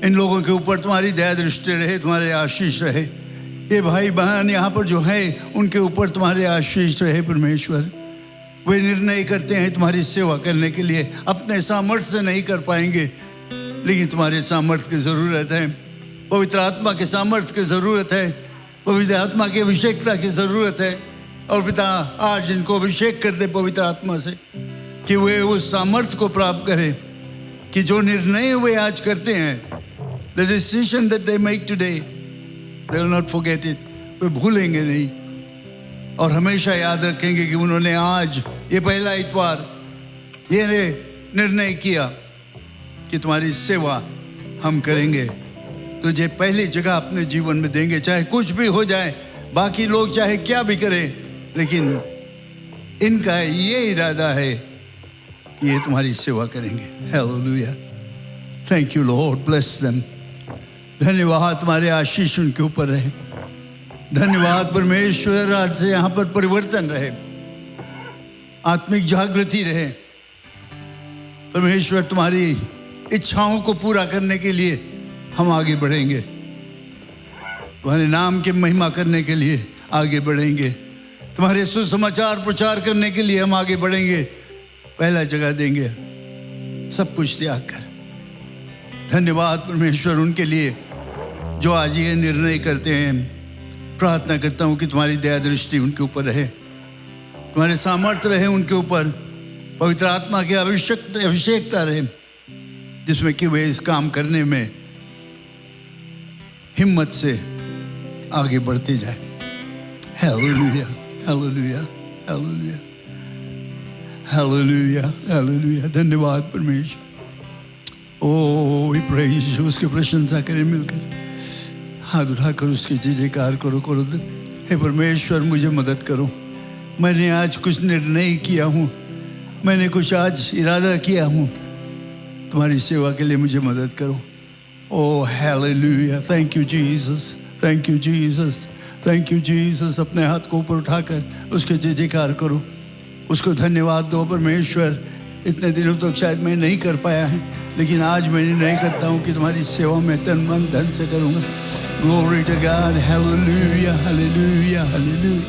इन लोगों के ऊपर तुम्हारी दया दृष्टि रहे, तुम्हारे आशीष रहे। ये भाई बहन यहाँ पर जो है उनके ऊपर तुम्हारे आशीष रहे परमेश्वर। वे निर्णय करते हैं तुम्हारी सेवा करने के लिए, अपने सामर्थ्य से नहीं कर पाएंगे, लेकिन तुम्हारे सामर्थ्य की ज़रूरत है, पवित्र आत्मा के सामर्थ्य की ज़रूरत है, पवित्र आत्मा की अभिषेकता की ज़रूरत है। और पिता, आज इनको अभिषेक कर दे पवित्र आत्मा से कि वे उस सामर्थ्य को प्राप्त करें कि जो निर्णय वे आज करते हैं, the decision that they make today, they will not forget it, वे भूलेंगे नहीं और हमेशा याद रखेंगे कि उन्होंने आज ये पहला इतवार ये निर्णय किया कि तुम्हारी सेवा हम करेंगे, तुझे पहली जगह अपने जीवन में देंगे, चाहे कुछ भी हो जाए, बाकी लोग चाहे क्या भी करें, लेकिन इनका ये इरादा है कि ये तुम्हारी सेवा करेंगे। Hallelujah, thank you Lord, bless them. धन्यवाद, तुम्हारे आशीष उनके ऊपर रहे। धन्यवाद परमेश्वर, आज से यहाँ पर परिवर्तन रहे, आत्मिक जागृति रहे। परमेश्वर, तुम्हारी इच्छाओं को पूरा करने के लिए हम आगे बढ़ेंगे, तुम्हारे नाम की महिमा करने के लिए आगे बढ़ेंगे, तुम्हारे सुसमाचार प्रचार करने के लिए हम आगे बढ़ेंगे, पहला जगह देंगे सब कुछ त्याग कर। धन्यवाद परमेश्वर उनके लिए जो आज ये निर्णय करते हैं। प्रार्थना करता हूँ कि तुम्हारी दया दृष्टि उनके ऊपर रहे, तुम्हारे सामर्थ्य रहे उनके ऊपर, पवित्र आत्मा की अभिषेकता रहे, जिसमें कि वे इस काम करने में हिम्मत से आगे बढ़ते जाए। Hallelujah, hallelujah, hallelujah, hallelujah, hallelujah. धन्यवाद परमेश्वर। ओ वी प्रेज यू, उसकी प्रशंसा करें मिलकर, हाथ उठाकर उसकी जयकार करो करो। हे परमेश्वर, मुझे मदद करो, मैंने आज कुछ निर्णय किया हूँ, मैंने कुछ आज इरादा किया हूँ, तुम्हारी सेवा के लिए मुझे मदद करो। ओ hallelujah, thank you Jesus, thank you Jesus, thank you Jesus. अपने हाथ को ऊपर उठाकर उसके जयकार करो, उसको धन्यवाद दो। परमेश्वर, इतने दिनों तक शायद मैं नहीं कर पाया है, लेकिन आज मैं निर्णय करता हूँ कि तुम्हारी सेवा में तन मन धन से करूँगा। Glory to God, hallelujah, hallelujah, hallelujah.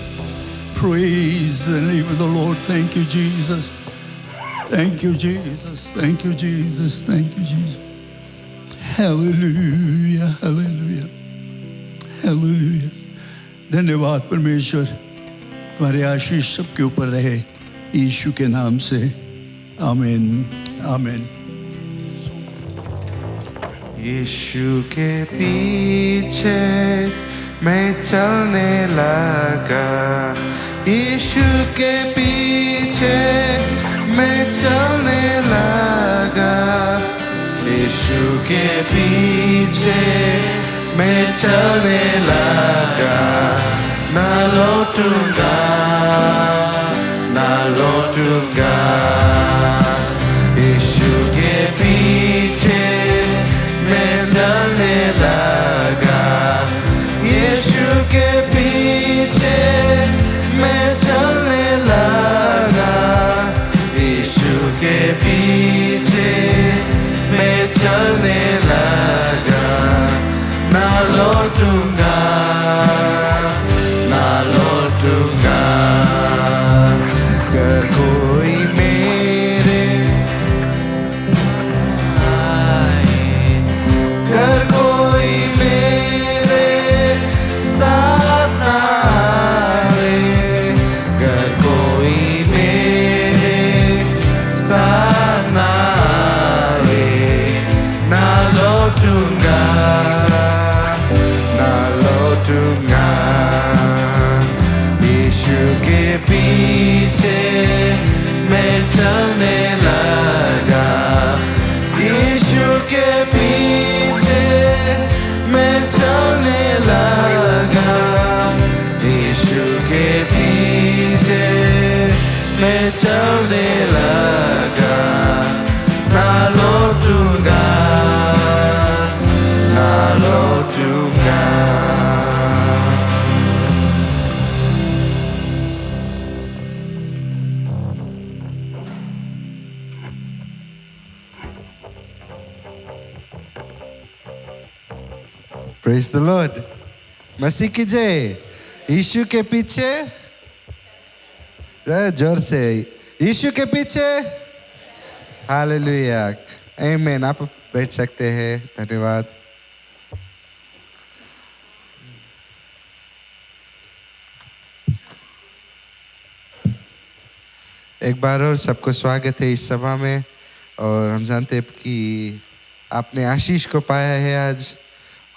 Praise the name of the Lord. Thank you, Jesus. Thank you, Jesus. Thank you, Jesus. Thank you, Jesus. Hallelujah, hallelujah, hallelujah. धन्यवाद परमेश्वर, तुम्हारे आशीष सबके ऊपर रहे, यीशु के नाम से, आमीन, आमीन। यीशु के पीछे मैं चलने लगा, यीशु के पीछे मैं चलने लगा, यीशु के पीछे मैं चलने लगा, ना लौटूंगा, ना लौटूंगा। यीशु के पीछे मैं चलने लगा, चलने लगा ना लौटूंगा ना लौटूंगा Praise the Lord. मसीह की जय. यीशु के पीछे जोर से यीशु के पीछे हालेलुया आमेन. आप बैठ सकते हैं. धन्यवाद. एक बार और सबको स्वागत है इस सभा में. और हम जानते हैं कि आपने आशीष को पाया है आज.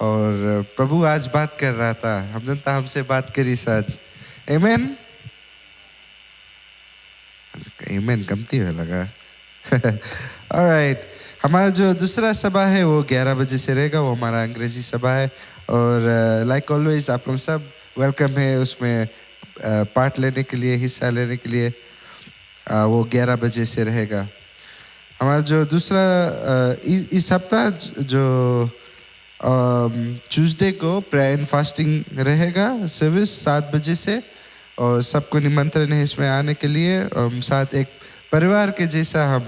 और प्रभु आज बात कर रहा था. हम जनता हमसे बात करी आज. आमेन. आमेन कमती हुआ लगा. ऑलराइट. हमारा जो दूसरा सभा है वो 11 बजे से रहेगा. वो हमारा अंग्रेजी सभा है. और लाइक ऑलवेज आप लोग सब वेलकम है उसमें पार्ट लेने के लिए, हिस्सा लेने के लिए. वो 11 बजे से रहेगा. हमारा जो दूसरा इस हफ्ता जो ट्यूसडे को प्रेयर एंड फास्टिंग रहेगा सर्विस 7 बजे से. और सबको निमंत्रण है इसमें आने के लिए. साथ एक परिवार के जैसा हम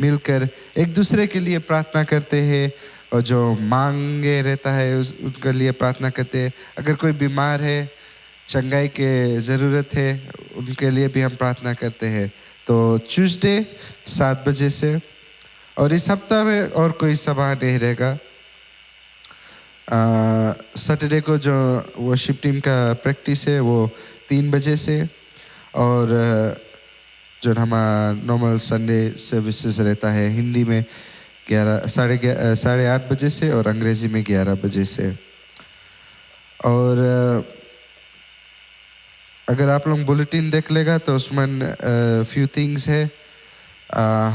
मिलकर एक दूसरे के लिए प्रार्थना करते हैं. और जो मांगे रहता है उनके लिए प्रार्थना करते हैं. अगर कोई बीमार है, चंगाई के ज़रूरत है, उनके लिए भी हम प्रार्थना करते हैं. तो ट्यूसडे 7 बजे से. और इस हफ्ता में और कोई सभा नहीं रहेगा. सैटरडे को जो वर्शिप टीम का प्रैक्टिस है वो 3 बजे से. और जो हमारा नॉर्मल संडे सर्विसेज रहता है हिंदी में 8:30 बजे से और अंग्रेजी में 11 बजे से. और अगर आप लोग बुलेटिन देख लेगा तो उसमें फ्यू थिंग्स है.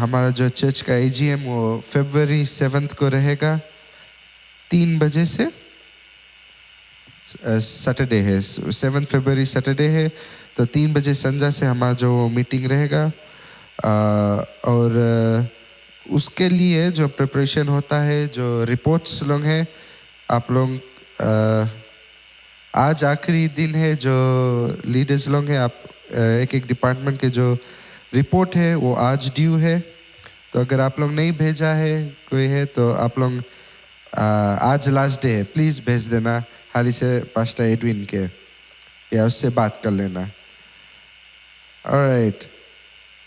हमारा जो चर्च का AGM वो फरवरी 7 को रहेगा 3 बजे से. सैटरडे है 7 फरवरी सैटरडे है. तो 3 बजे संध्या से हमारा जो मीटिंग रहेगा. और उसके लिए जो प्रिपरेशन होता है, जो रिपोर्ट्स लोग हैं, आप लोग आज आखिरी दिन है जो लीडर्स लोग हैं. आप एक डिपार्टमेंट के जो रिपोर्ट है वो आज ड्यू है. तो अगर आप लोग नहीं भेजा है कोई है तो आप लोग आज लास्ट डे है, प्लीज़ भेज देना. हाल से पास्टर एडविन के या उससे बात कर लेना. ऑलराइट.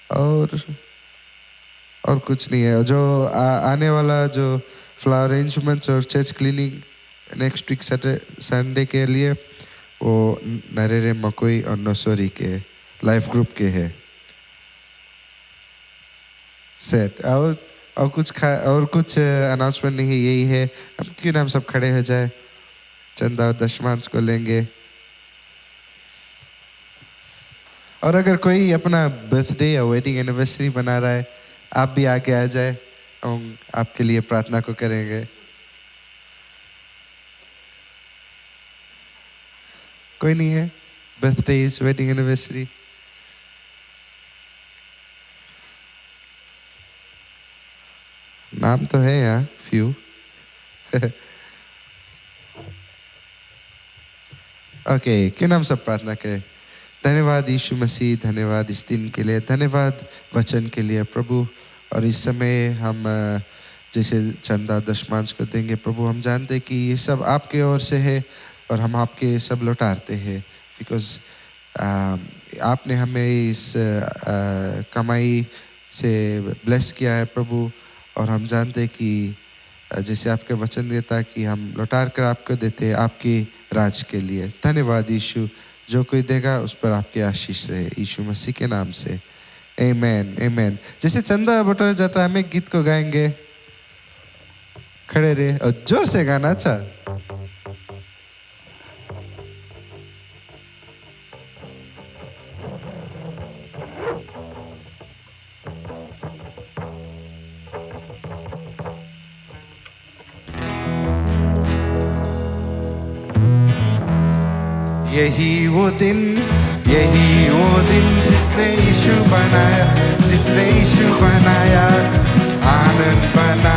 और कुछ नहीं है. जो आने वाला जो फ्लावर अरेंजमेंट्स और church cleaning next week Sunday के लिए वो नरेरे मकोई और नसोरी के लाइफ ग्रुप के है सेट. और कुछ अनाउंसमेंट नहीं है. यही है. हम क्यों ना हम सब खड़े हो जाए, चंदा और दशमांश को लेंगे. और अगर कोई अपना बर्थडे या वेडिंग एनिवर्सरी बना रहा है, आप भी आके आ जाए. हम आपके लिए प्रार्थना को करेंगे. कोई नहीं है? Birthday wedding anniversary. नाम तो है यार फ्यू. ओके. क्यों नाम सब प्रार्थना करें. धन्यवाद यीशु मसीह. धन्यवाद इस दिन के लिए. धन्यवाद वचन के लिए प्रभु. और इस समय हम जैसे चंदा दशमांश को देंगे प्रभु, हम जानते हैं कि ये सब आपके ओर से है और हम आपके सब लौटाते हैं. बिकॉज आपने हमें इस कमाई से ब्लेस किया है प्रभु. और हम जानते हैं कि जैसे आपके वचन देता है कि हम लौटार कर आपको देते हैं आपके राज के लिए. धन्यवाद यीशु. जो कोई देगा उस पर आपकी आशीष रहे यीशु मसीह के नाम से. आमेन आमेन. जैसे चंदा बटोरा जाता है हम एक गीत को गाएंगे. खड़े रहे और जोर से गाना. अच्छा. यही वो दिन, यही वो दिन जिसने यीशु बनाया, जिसने यीशु बनाया, आनंद बना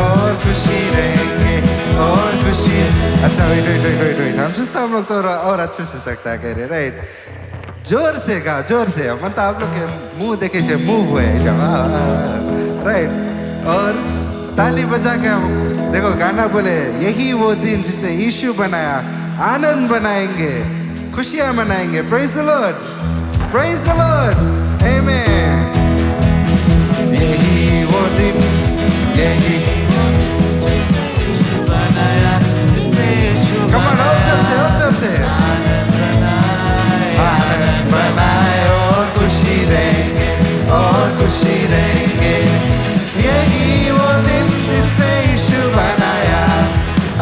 और खुशी रहेंगे और खुशी। अच्छा वेट, हम सोचते हम लोग तो और अच्छे से सकता है कह रहे, राइट? जोर से गा, जोर से, मतलब आप लोग के मुंह देखे से मूव हुए, राइट? और ताली बजा के हम देखो गाना बोले, यही वो दिन जिसने यीशु बनाया, आनंद बनाएंगे, खुशियां मनाएंगे। Praise the Lord, praise the Lord, amen. यही वो दिन, यही कम ऑन, और जोर से, और जोर से। आनंद बनाए और खुशी रहेंगे और खुशी रहेंगे। यही वो दिन जिसने यीशु बनाया,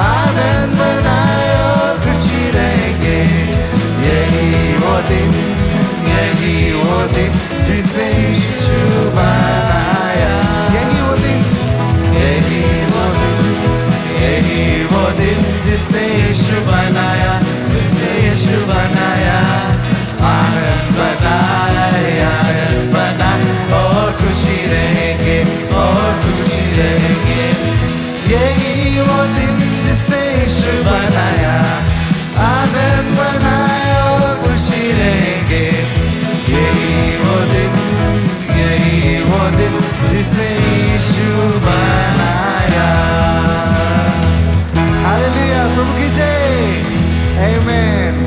आनंद बनाए और खुशी रहेंगे। यही वो दिन, यही वो दिन जिसने यीशु बनाया। यही वो दिन, यही वो दिन, यही वो दिन जिसने यीशु बनाया, जिसने यीशु बनाया। आनंद बनाए, आनंद बना और खुशी रहेंगे और खुशी रहेंगे। यही वो दिन जिसने यीशु बनाया, आनंद बनाए और खुशी रहेंगे। यही वो दिन, यही वो दिन जिसने यीशु बनाया। हालेलुया, प्रभु की जय, आमेन।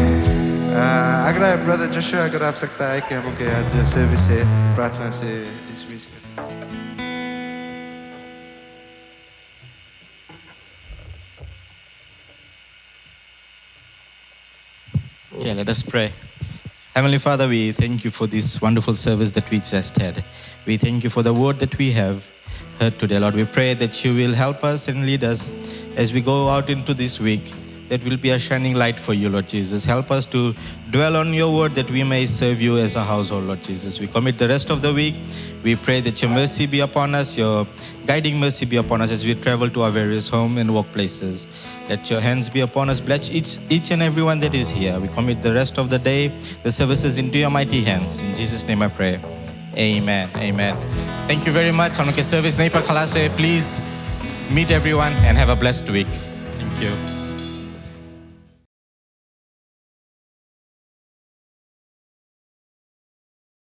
अगर ब्रदर जोशुआ अगर आप सकता है कि हम के आज सर्विस से प्रार्थना से डिसमिस करें। Okay, let us pray. Heavenly Father, we thank you for this wonderful service that we just had. We thank you for the word that we have heard today, Lord. We pray that you will help us and lead us as we go out into this week. That will be a shining light for you, Lord Jesus. Help us to dwell on your word that we may serve you as a household, Lord Jesus. We commit the rest of the week. We pray that your mercy be upon us, your guiding mercy be upon us as we travel to our various home and workplaces. Let your hands be upon us. Bless each and everyone that is here. We commit the rest of the day, the services into your mighty hands. In Jesus' name I pray. Amen. Amen. Thank you very much. Anuke service Neipa Kalase. Please meet everyone and have a blessed week. Thank you.